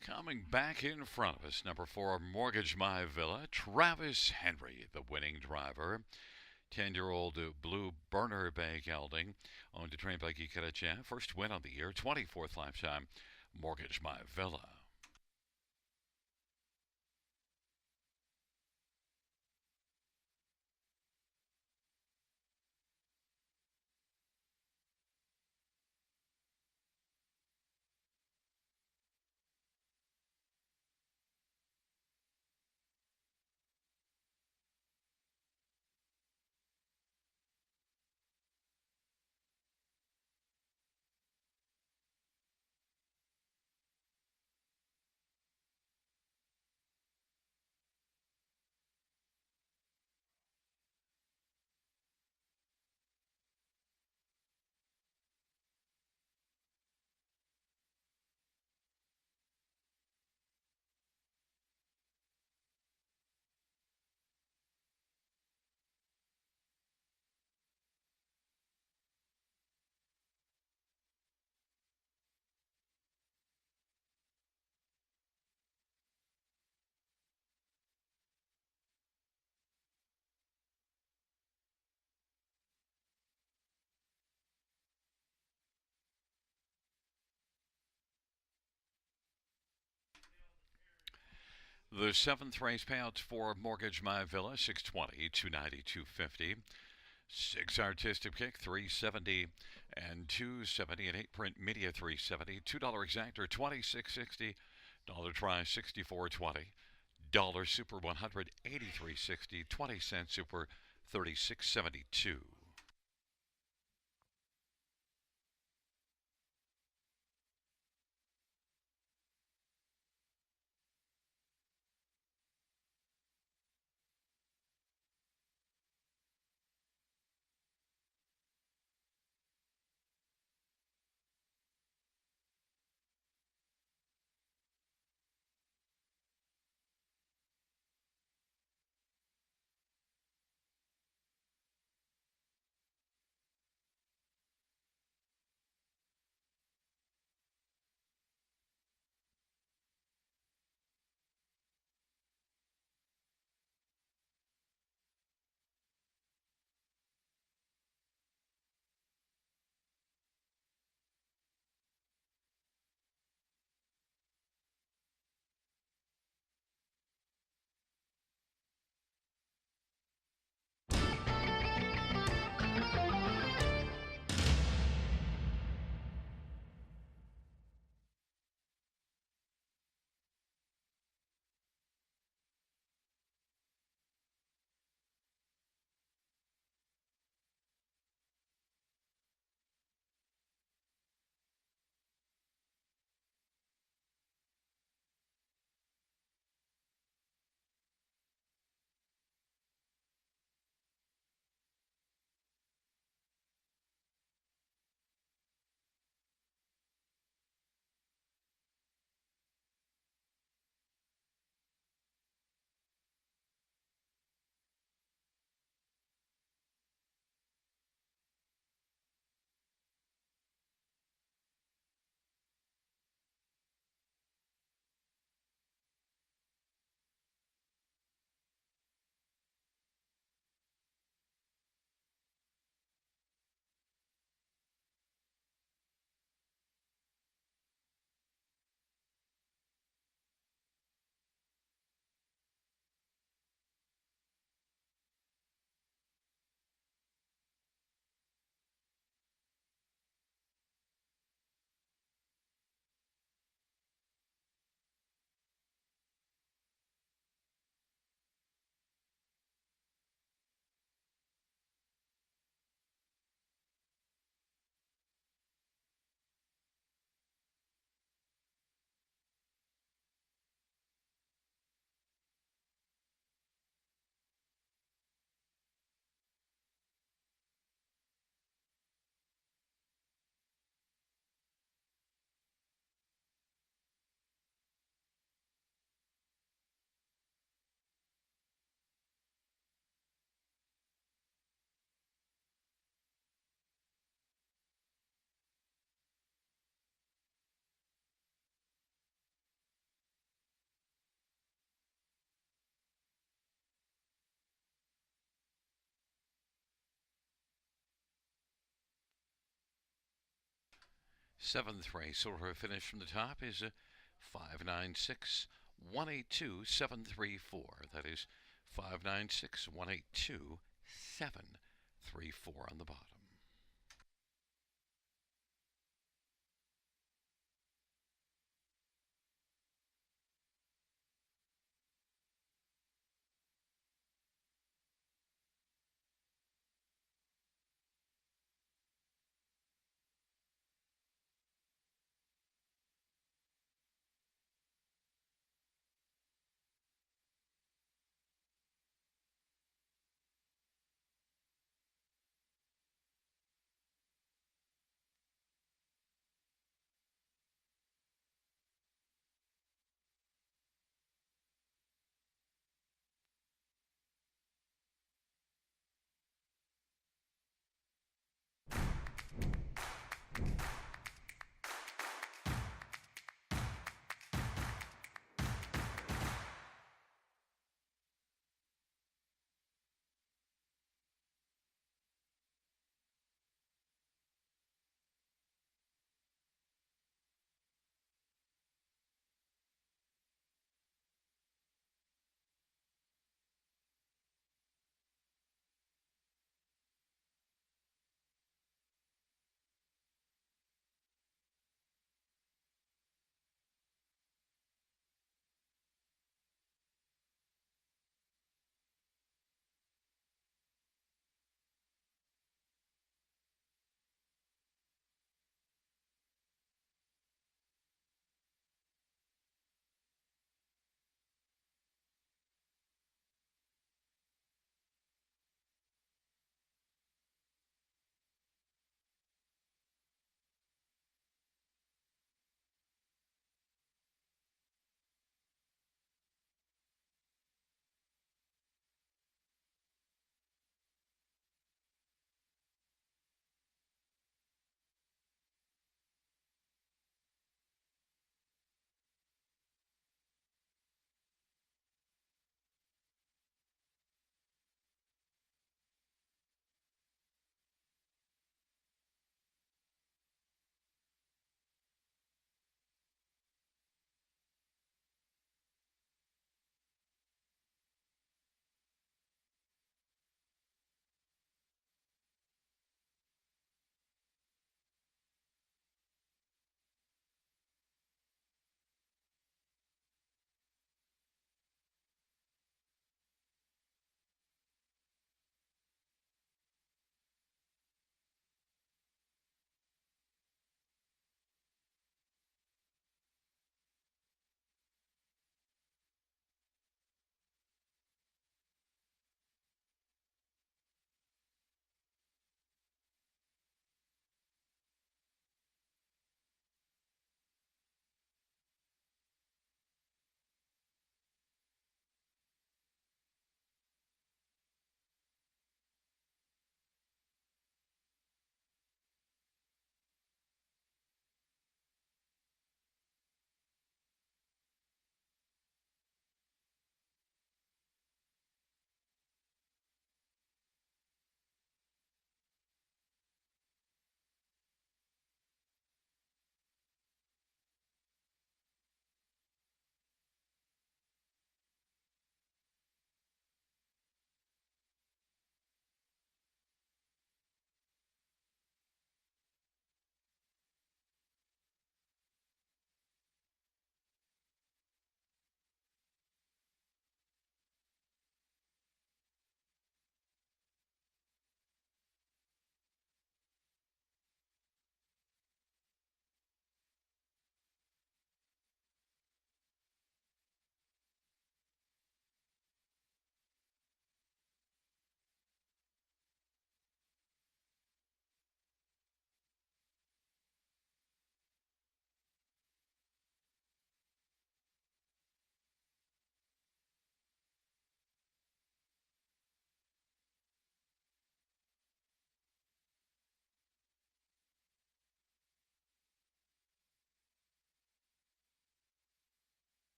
S1: Coming back in front of us, number 4, Mortgage My Villa. Travis Henry, the winning driver. 10-year-old Blue Burner Bay gelding, owned and trained by Guy Chrétien. First win on the year, 24th lifetime. Mortgage My Villa. The seventh race payouts for Mortgage My Villa 620, 290, 250. Six Artistic Kick 370 and 270. An 8 print media 370. $2 exactor 2660. Dollar try 6420. Dollar super 100 83.60. 20-cent super 36.72. Seventh race, silver finish from the top is a 596-182-734. That is 596-182-734 on the bottom.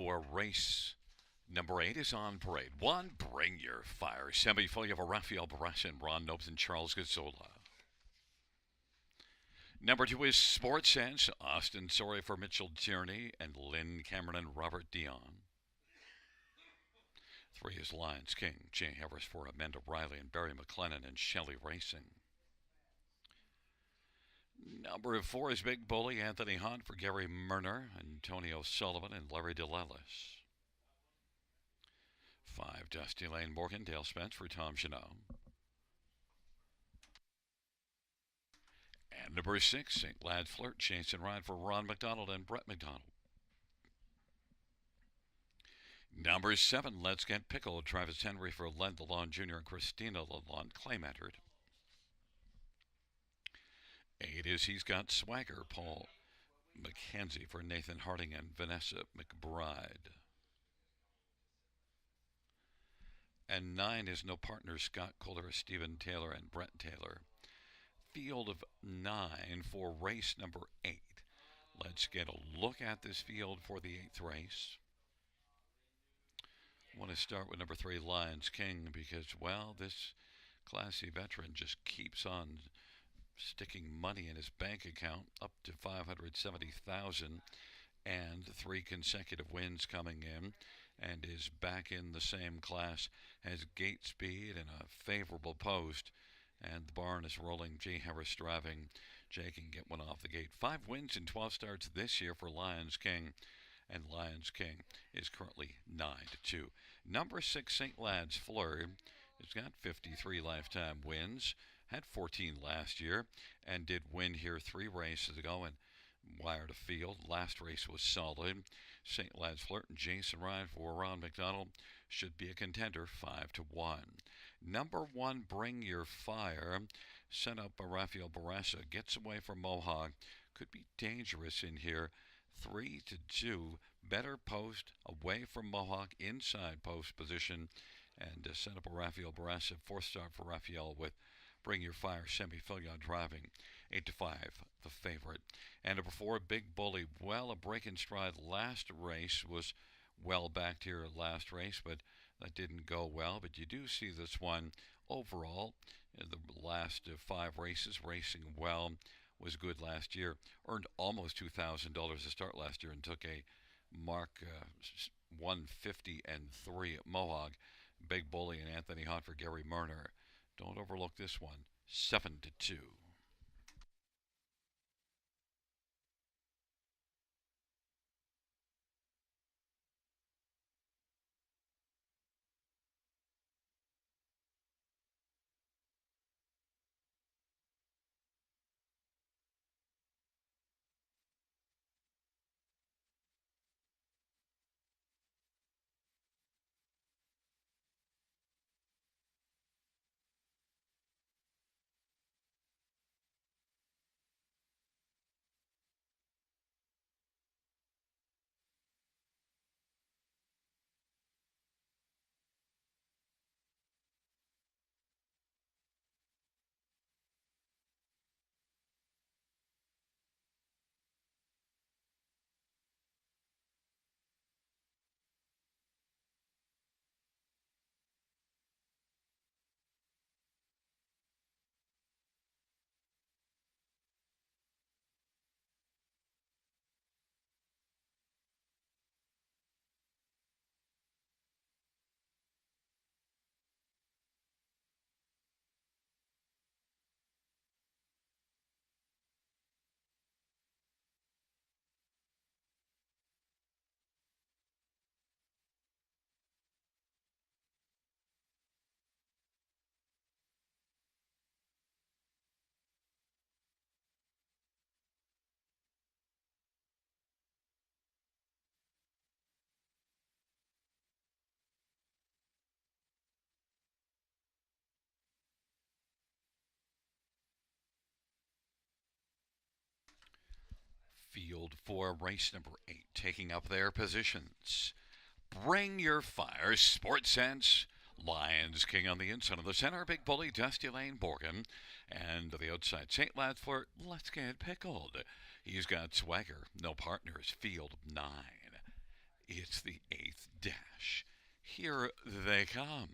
S1: for race number 8 is on parade. 1, Bring Your Fire. Semi-full of Rafael Barras and Ron Nopes and Charles Gazzola. Number 2 is Sports Sense. Austin Sorry for Mitchell Tierney and Lynn Cameron and Robert Dion. 3 is Lions King. Jay Harris for Amanda Riley and Barry McLennan and Shelley Racing. Number 4 is Big Bully. Anthony Hunt for Gary Murner, Antonio Sullivan and Larry DeLellis. 5, Dusty Lane Morgan, Dale Spence for Tom Janot. And number 6, St. Lad's Flirt, Jason Ryan for Ron McDonald and Brett McDonald. Number 7, Let's Get Pickled, Travis Henry for Len Lalonde Jr. and Christina Lalonde, claim entered. 8 is He's Got Swagger, Paul McKenzie for Nathan Harding and Vanessa McBride. And 9 is No Partner, Scott Kohler, Stephen Taylor, and Brett Taylor. Field of 9 for race number 8. Let's get a look at this field for the 8th race. I want to start with number 3, Lions King, because, well, this classy veteran just keeps on sticking money in his bank account, up to $570,000, and 3 consecutive wins coming in, and is back in the same class, has gate speed and a favorable post, and the barn is rolling. Jay Harris driving. Jay can get one off the gate. 5 wins in 12 starts this year for Lions King, and Lions King is currently 9-2. Number 6, St. Lad's Flirt, has got 53 lifetime wins, had 14 last year, and did win here 3 races ago and wired a field. Last race was solid. St. Lad's Flirt and Jason Ryan for Ron McDonald should be a contender, 5-1. Number 1, Bring Your Fire, sent up by Rafael Barassa, gets away from Mohawk, could be dangerous in here, 3-2. Better post away from Mohawk, inside post position, and set up a Rafael Barassa, 4th start for Rafael with Bring Your Fire, semi-Filion driving, 8-5, the favorite. And number 4, Big Bully. Well, a break in stride last race, was well backed here last race, but that didn't go well. But you do see this one overall, in the last 5 races, racing well, was good last year. Earned almost $2,000 to start last year and took a mark 150-3 at Mohawk. Big Bully and Anthony Hunt for Gary Murner. Don't overlook this one, 7-2. Field for race number 8, taking up their positions. Bring Your Fire, Sports Sense, Lions King on the inside of the center, Big Bully, Dusty Lane Morgan, and to the outside, St. Lad's Flirt, Let's Get Pickled. He's Got Swagger, No Partners, Field 9. It's the eighth dash. Here they come.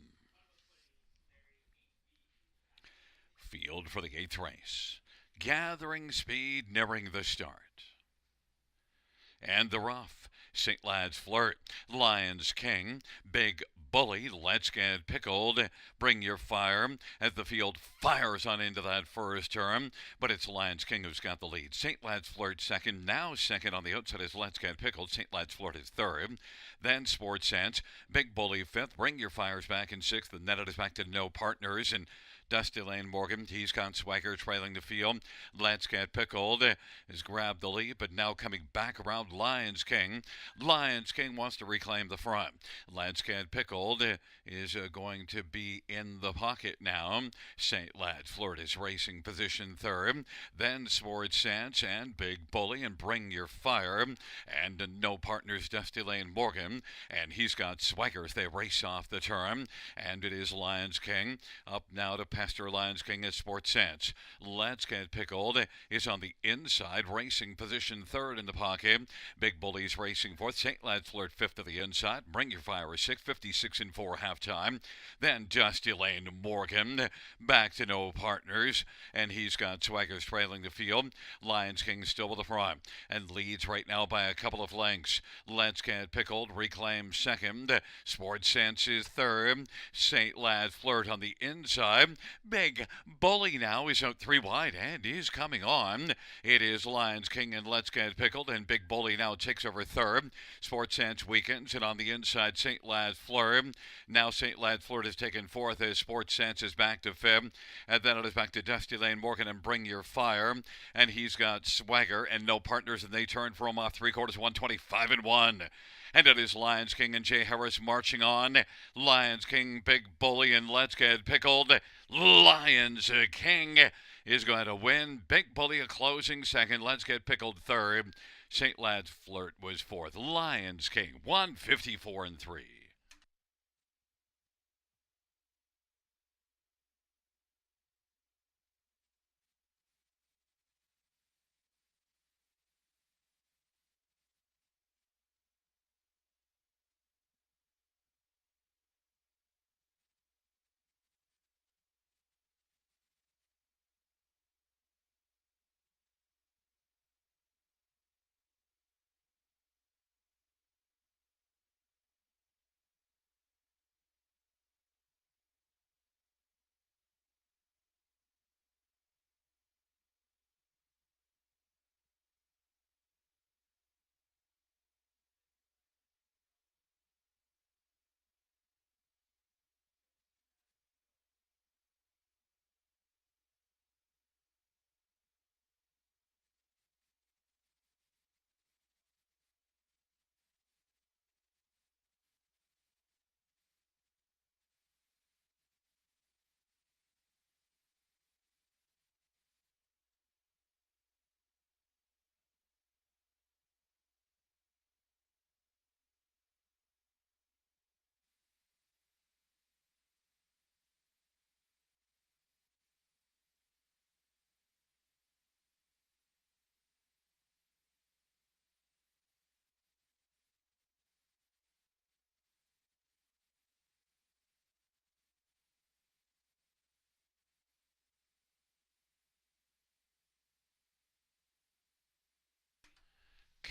S1: Field for the eighth race. Gathering speed, nearing the start. And the rough. St. Lad's Flirt, Lions King, Big Bully, Let's Get Pickled, Bring Your Fire, as the field fires on into that first turn, but it's Lions King who's got the lead. St. Lad's Flirt second, now second on the outside is Let's Get Pickled. St. Lad's Flirt is third. Then Sports Sense, Big Bully fifth, Bring Your Fires back in sixth, and then it is back to No Partners, and Dusty Lane Morgan, he's got Swagger trailing the field. Let's Get Pickled has grabbed the lead, but now coming back around Lions King. Lions King wants to reclaim the front. Let's Get Pickled is going to be in the pocket now. St. Lad's Flirt is racing position third. Then Sports Sense and Big Bully and Bring Your Fire. And No Partners Dusty Lane Morgan. And he's got Swagger as they race off the turn. And it is Lions King up now to Pastor Lions King at Sports Sense. Let's Get Pickled is on the inside, racing position third in the pocket. Big Bully's racing fourth. St. Lad's Flirt fifth to the inside. Bring Your Fire is sixth, 56 and 4 halftime. Then Dusty Lane Morgan back to No Partners, and he's got Swaggers trailing the field. Lions King still with the front and leads right now by a couple of lengths. Let's Get Pickled reclaims second. Sports Sense is third. St. Lad's Flirt on the inside. Big Bully now is out three wide and is coming on. It is Lions King and Let's Get Pickled, and Big Bully now takes over third. Sports Sense weakens, and on the inside, St. Lad's Flirt. Now St. Lad's Flirt is taken fourth as Sports Sense is back to fifth. And then it is back to Dusty Lane Morgan and Bring Your Fire. And he's got Swagger and No Partners, and they turn for him off three quarters, 125 and 1. And it is Lions King and Jay Harris marching on. Lions King, Big Bully, and Let's Get Pickled. Lions King is going to win. Big Bully a closing second. Let's Get Pickled third. St. Lad's Flirt was fourth. Lions King 154 and 3.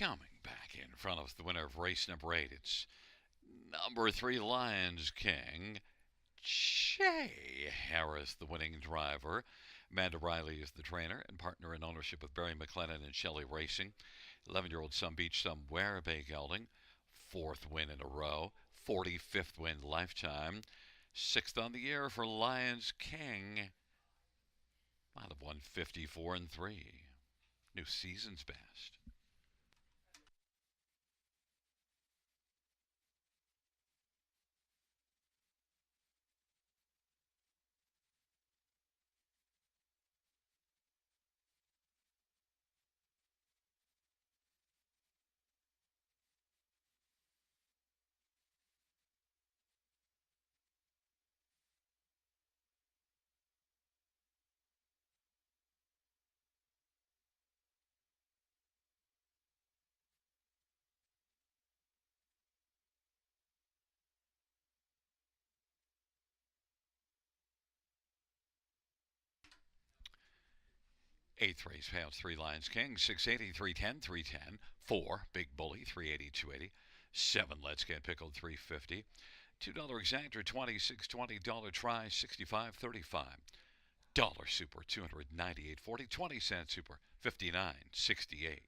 S1: Coming back in front of the winner of race number 8, it's number 3 Lions King. Jay Harris, the winning driver. Amanda Riley is the trainer and partner in ownership with Barry McLennan and Shelley Racing. 11-year-old Sun Beach Somewhere Bay Gelding. Fourth win in a row. 45th win lifetime. Sixth on the year for Lions King. Out of 154 and 3. New season's best. Eighth race payouts 3 Lions King, 680, 310, 310. 4 Big Bully, 380, 280. 7 Let's Get Pickled, 350. $2 exactor, 26.20. Dollar try, 65.35. Dollar super, 298.40. 20-cent super, 59.68.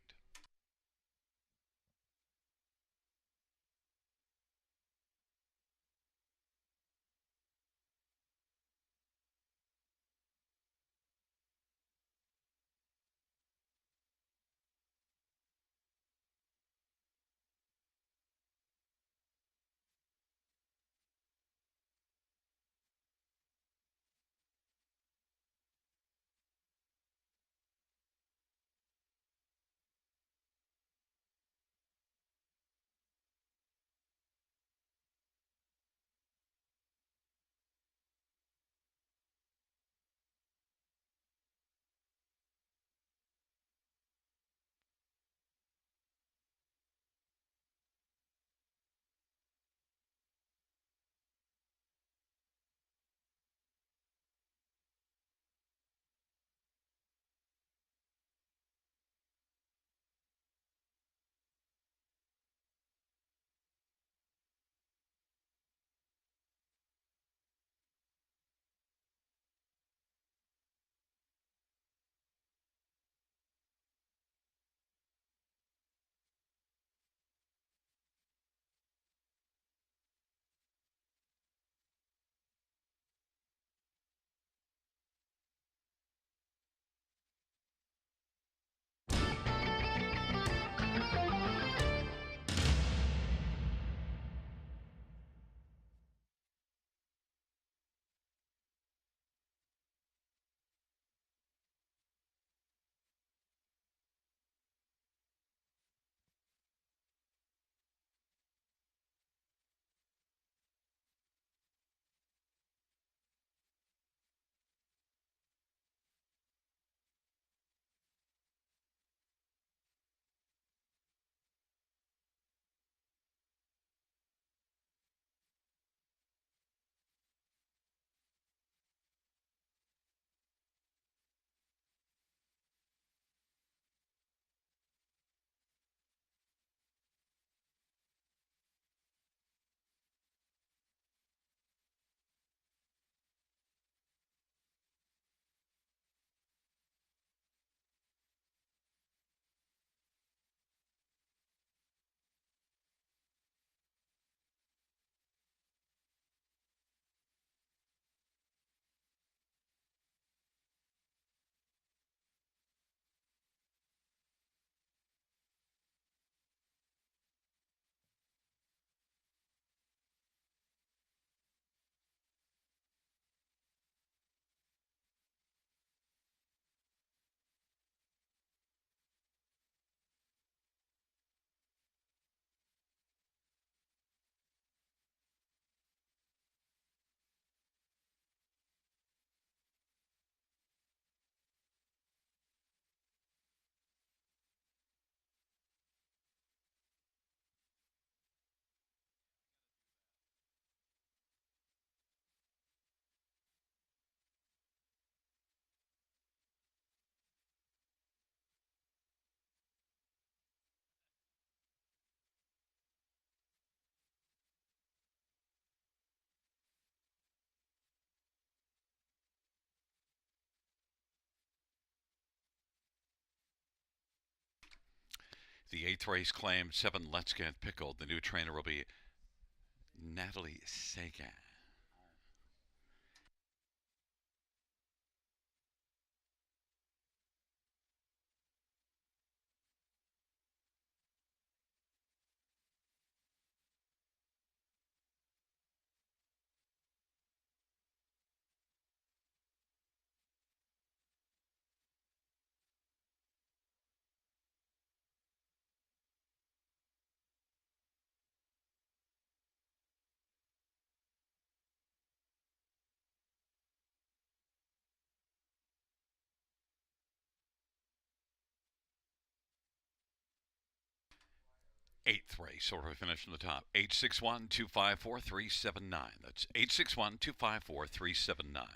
S1: The eighth race claimed 7 Let's Get Pickled. The new trainer will be Natalie Sagan. Eighth race, order of finish from the top. 861 254 379. That's 861 254 379.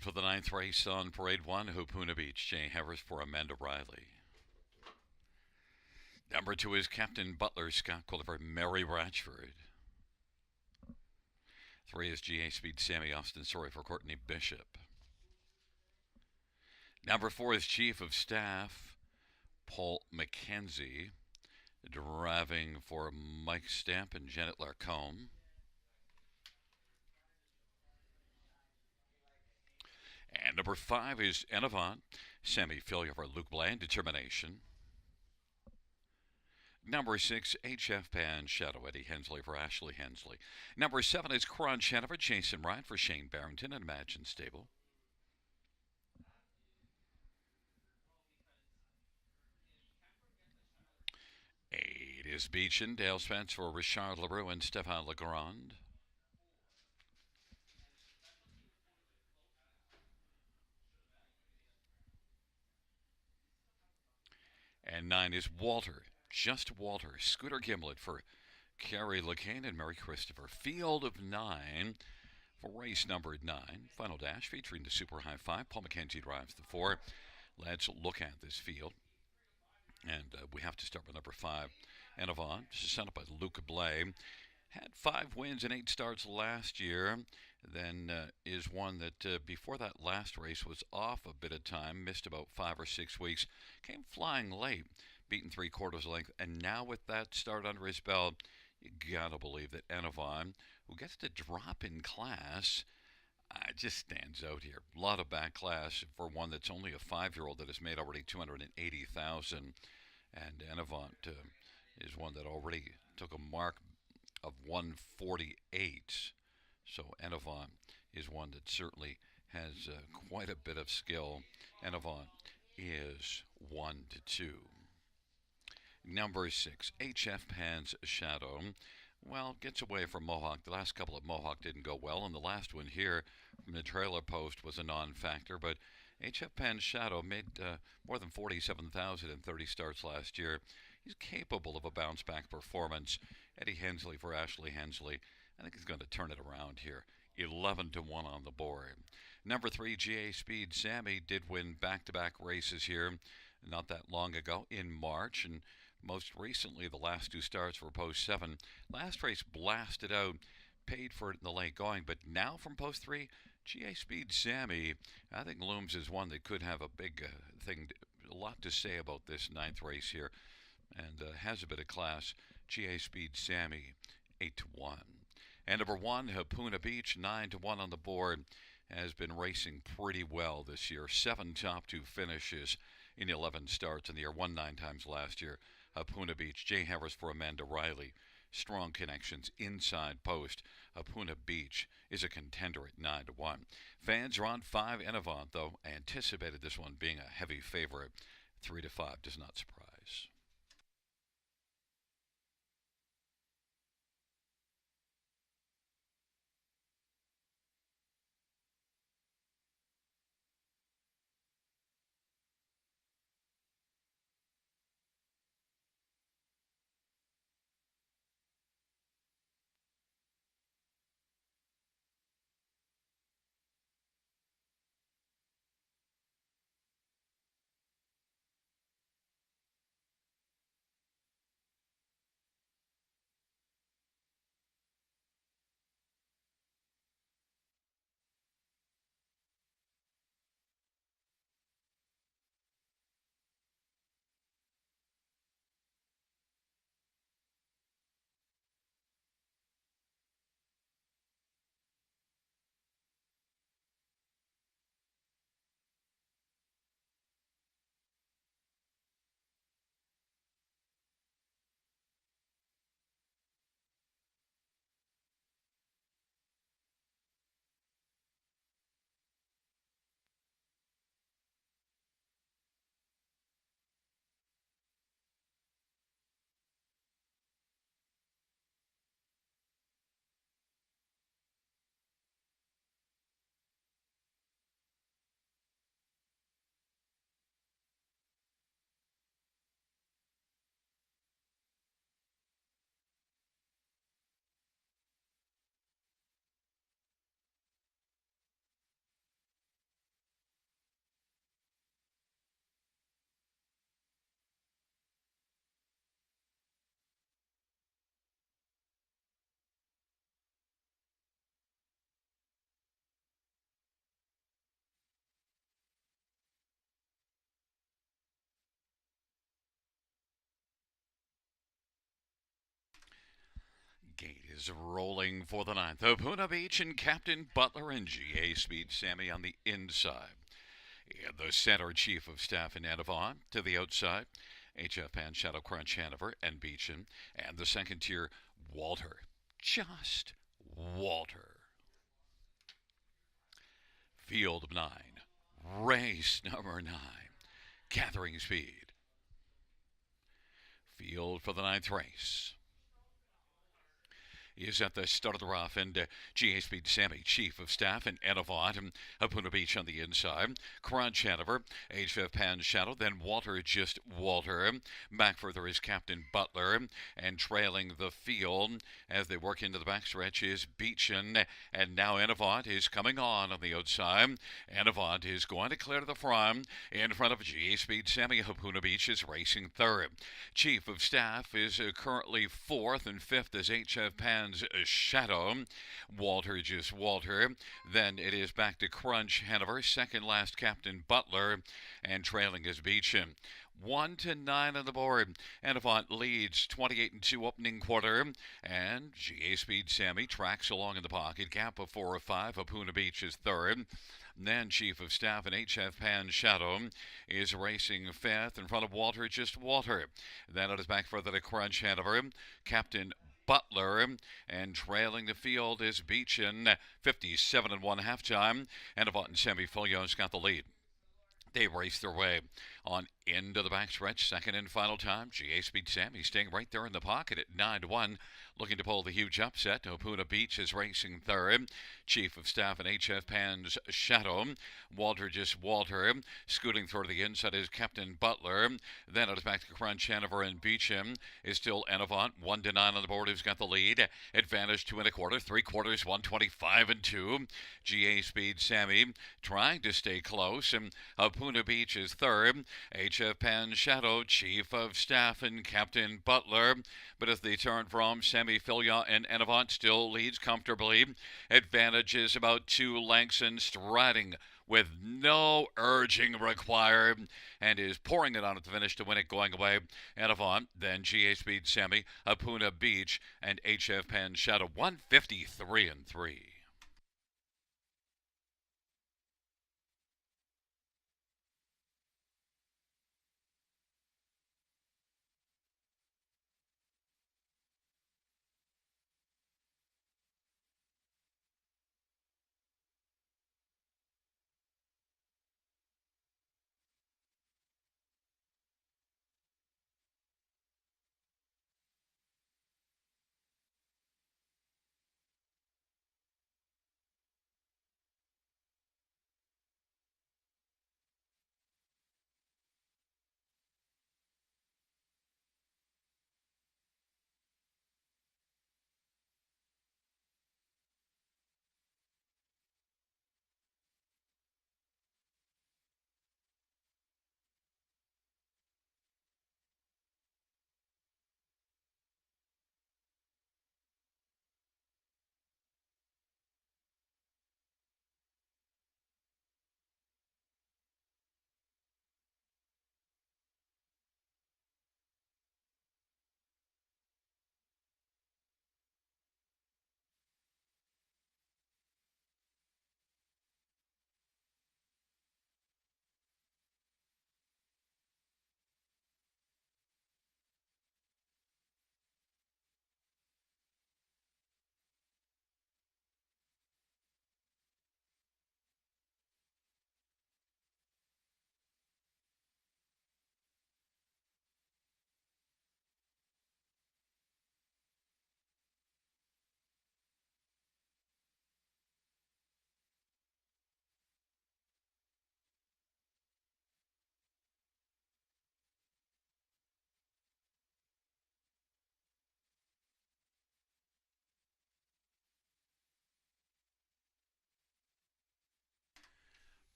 S1: field for the ninth race on Parade 1, Hapuna Beach. Jay Havers for Amanda Riley. Number 2 is Captain Butler, Scott Quilliver, Mary Ratchford. 3 is GA Speed, Sammy Austin, sorry for Courtney Bishop. Number 4 is Chief of Staff, Paul McKenzie, driving for Mike Stamp and Janet Larcombe. And number 5 is Enavant, Sammy Filia for Luke Bland, Determination. Number 6, HF Pan Shadow, Eddie Hensley for Ashley Hensley. Number 7 is Crunch Hanover, Jason Ryan for Shane Barrington and Imagine Stable. 8 is Beechin, Dale Spence for Richard LaRue and Stefan Legrand. And 9 is Walter, just Walter, Scooter Gimlet for Carrie LeCane and Mary Christopher. Field of 9 for race number 9. Final dash featuring the Super High 5. Paul McKenzie drives the 4. Let's look at this field. And we have to start with number 5, Enavon. This is sent up by Luke Blay. Had 5 wins and 8 starts last year. Then is one that before that last race was off a bit of time, missed about 5 or 6 weeks, came flying late, beaten 3/4 length, and now with that start under his belt, you gotta believe that Enavon, who gets to drop in class, just stands out here. A lot of back class for one that's only a 5-year-old that has made already $280,000, and Enavant is one that already took a mark of 148. So Enavant is one that certainly has quite a bit of skill. Enavant is 1-2. Number 6, HF Pan's Shadow. Well, gets away from Mohawk. The last couple of Mohawk didn't go well, and the last one here from the trailer post was a non-factor. But HF Pan's Shadow made more than 47,000 in 30 starts last year. He's capable of a bounce-back performance. Eddie Hensley for Ashley Hensley. I think he's going to turn it around here. 11-1 on the board. Number 3, GA Speed. Sammy did win back-to-back races here not that long ago in March, and most recently the last 2 starts were post 7. Last race blasted out, paid for it in the late going, but now from post 3, GA Speed Sammy, I think looms as one that could have a big a lot to say about this 9th race here, and has a bit of class. GA Speed Sammy, 8-1. And number 1, Hapuna Beach, 9-1 on the board, has been racing pretty well this year. 7 top 2 finishes in 11 starts in the year, won 9 times last year. Hapuna Beach, Jay Harris for Amanda Riley. Strong connections inside post. Hapuna Beach is a contender at 9-1. Fans are on 5. Enavant, though, anticipated this one being a heavy favorite. 3-5 does not surprise. is rolling for the ninth. Opuna Beach and Captain Butler and GA Speed Sammy on the inside. In the center, Chief of Staff and Anavon to the outside. HF Pan, Shadow Crunch, Hanover, and Beechin. And the second tier, Walter. Just Walter. Field of 9. Race number 9. Gathering speed. Field for the ninth race is at the start of the rough, and GA Speed Sammy, Chief of Staff, and Anavant, and Opuna Beach on the inside. Crunch Hanover, HF Pan Shadow, then Walter, just Walter. Back further is Captain Butler, and trailing the field as they work into the backstretch is Beechin, and now Anavant is coming on the outside. Anavant is going to clear to the front. In front of GA Speed Sammy, Opuna Beach is racing third. Chief of Staff is currently fourth, and fifth is HF Pan Shadow. Walter, just Walter. Then it is back to Crunch Hanover. Second last, Captain Butler. And trailing is Beechin. 1 to 9 on the board. Anavant leads 28 and 2 opening quarter. And GA Speed Sammy tracks along in the pocket. Gap of 4 or 5. Opuna Beach is third. Then Chief of Staff and HF Pan Shadow is racing fifth in front of Walter, just Walter. Then it is back further to Crunch Hanover. Captain Butler, and trailing the field is Beechin, 57 and 1 halftime. Anavant and Sammy Folios got the lead. They race their way on into the backstretch. Second and final time. GA Speed Sammy staying right there in the pocket at 9 to 1. Looking to pull the huge upset. Opuna Beach is racing third. Chief of Staff and HF Pan's Shadow. Walter, just Walter. Scooting through to the inside is Captain Butler. Then it is back to Crunch Hanover, and Beechin is still Anavant. 1 to 9 on the board. Who's got the lead? Advantage 2 1/4. 3/4. 125 and 2. GA Speed Sammy trying to stay close. And Opuna Beach is third. HF Pan Shadow, Chief of Staff, and Captain Butler. But as they turn from Sammy Filia, and Anavant still leads comfortably. Advantage is about 2 lengths, and striding with no urging required, and is pouring it on at the finish to win it going away. Anavant, then GA Speed Sammy, Opuna Beach, and HF Pan Shadow. 153 and 3.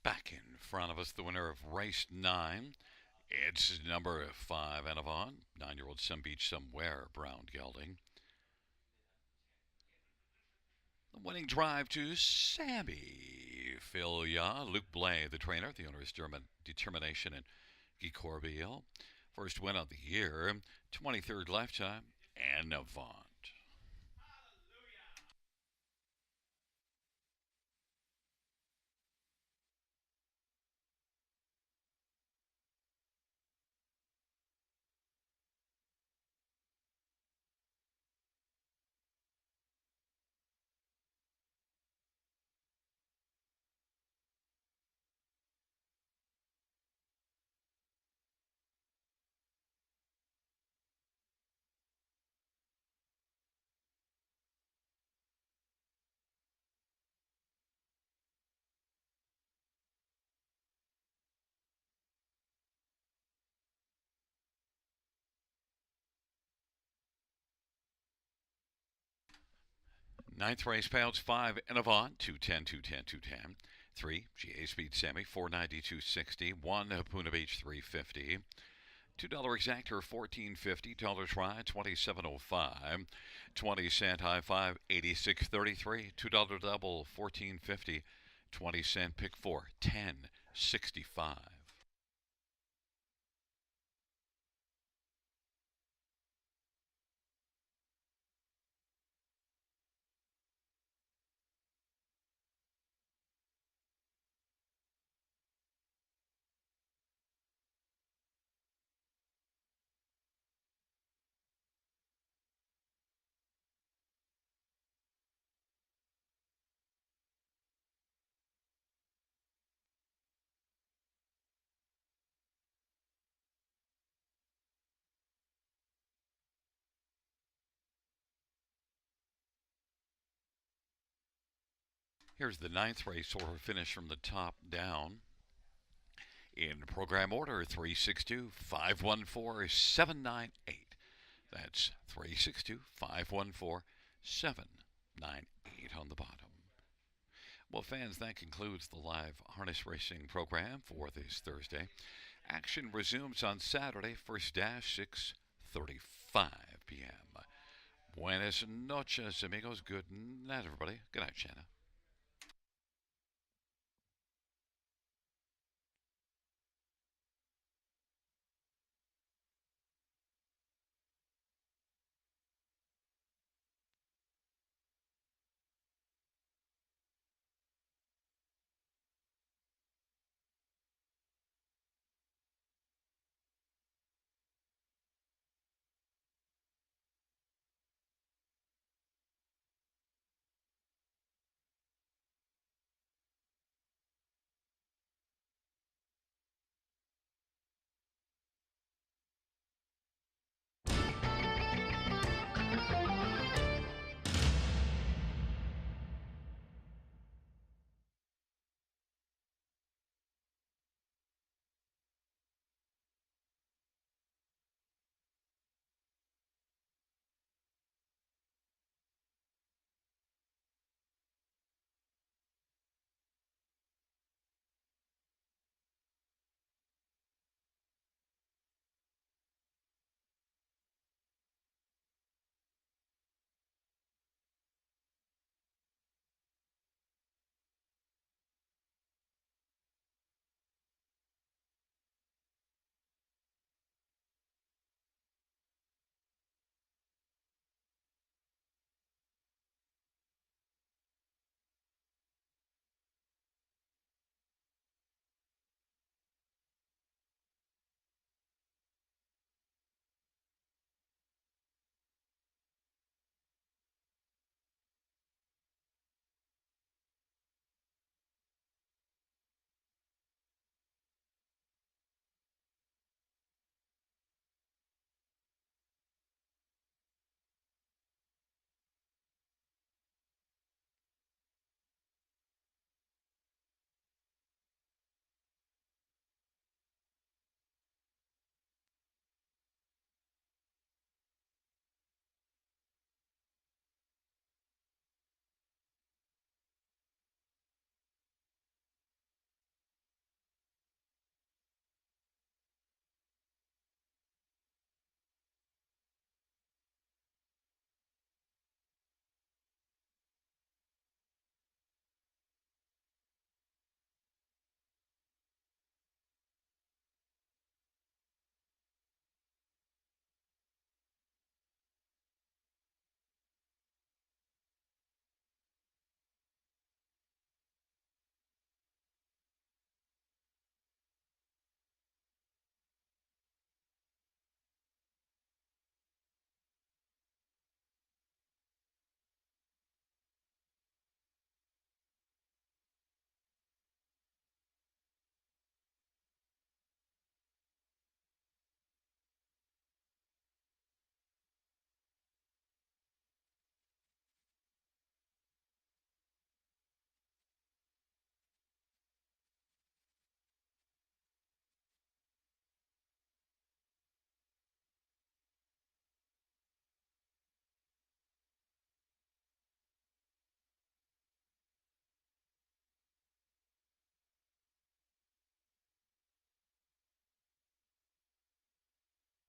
S1: Back in front of us, the winner of race 9. It's number 5, Anavon. 9-year-old Some Beach Somewhere, Brown Gelding. The winning drive to Sammy Filia. Luke Blay, the trainer. The owner is Determination and Guy Corbeil. First win of the year. 23rd lifetime. Anavon. Ninth race payouts 5 in Avant, 210, 210, 210. 3 GA Speed Semi, 490, 260. 1 Hapuna Beach, 350. $2 exactor, $14.50. $2 ride, $27.05. 20-cent high five, $86.33. $2 double, $14.50. 20-cent pick four, $10.65. Here's the ninth race order finish from the top down. In program order, 362 514 798. That's 362 514 798 on the bottom. Well, fans, that concludes the live harness racing program for this Thursday. Action resumes on Saturday, first dash 6:35 p.m. Buenas noches, amigos. Good night, everybody. Good night, Shanna.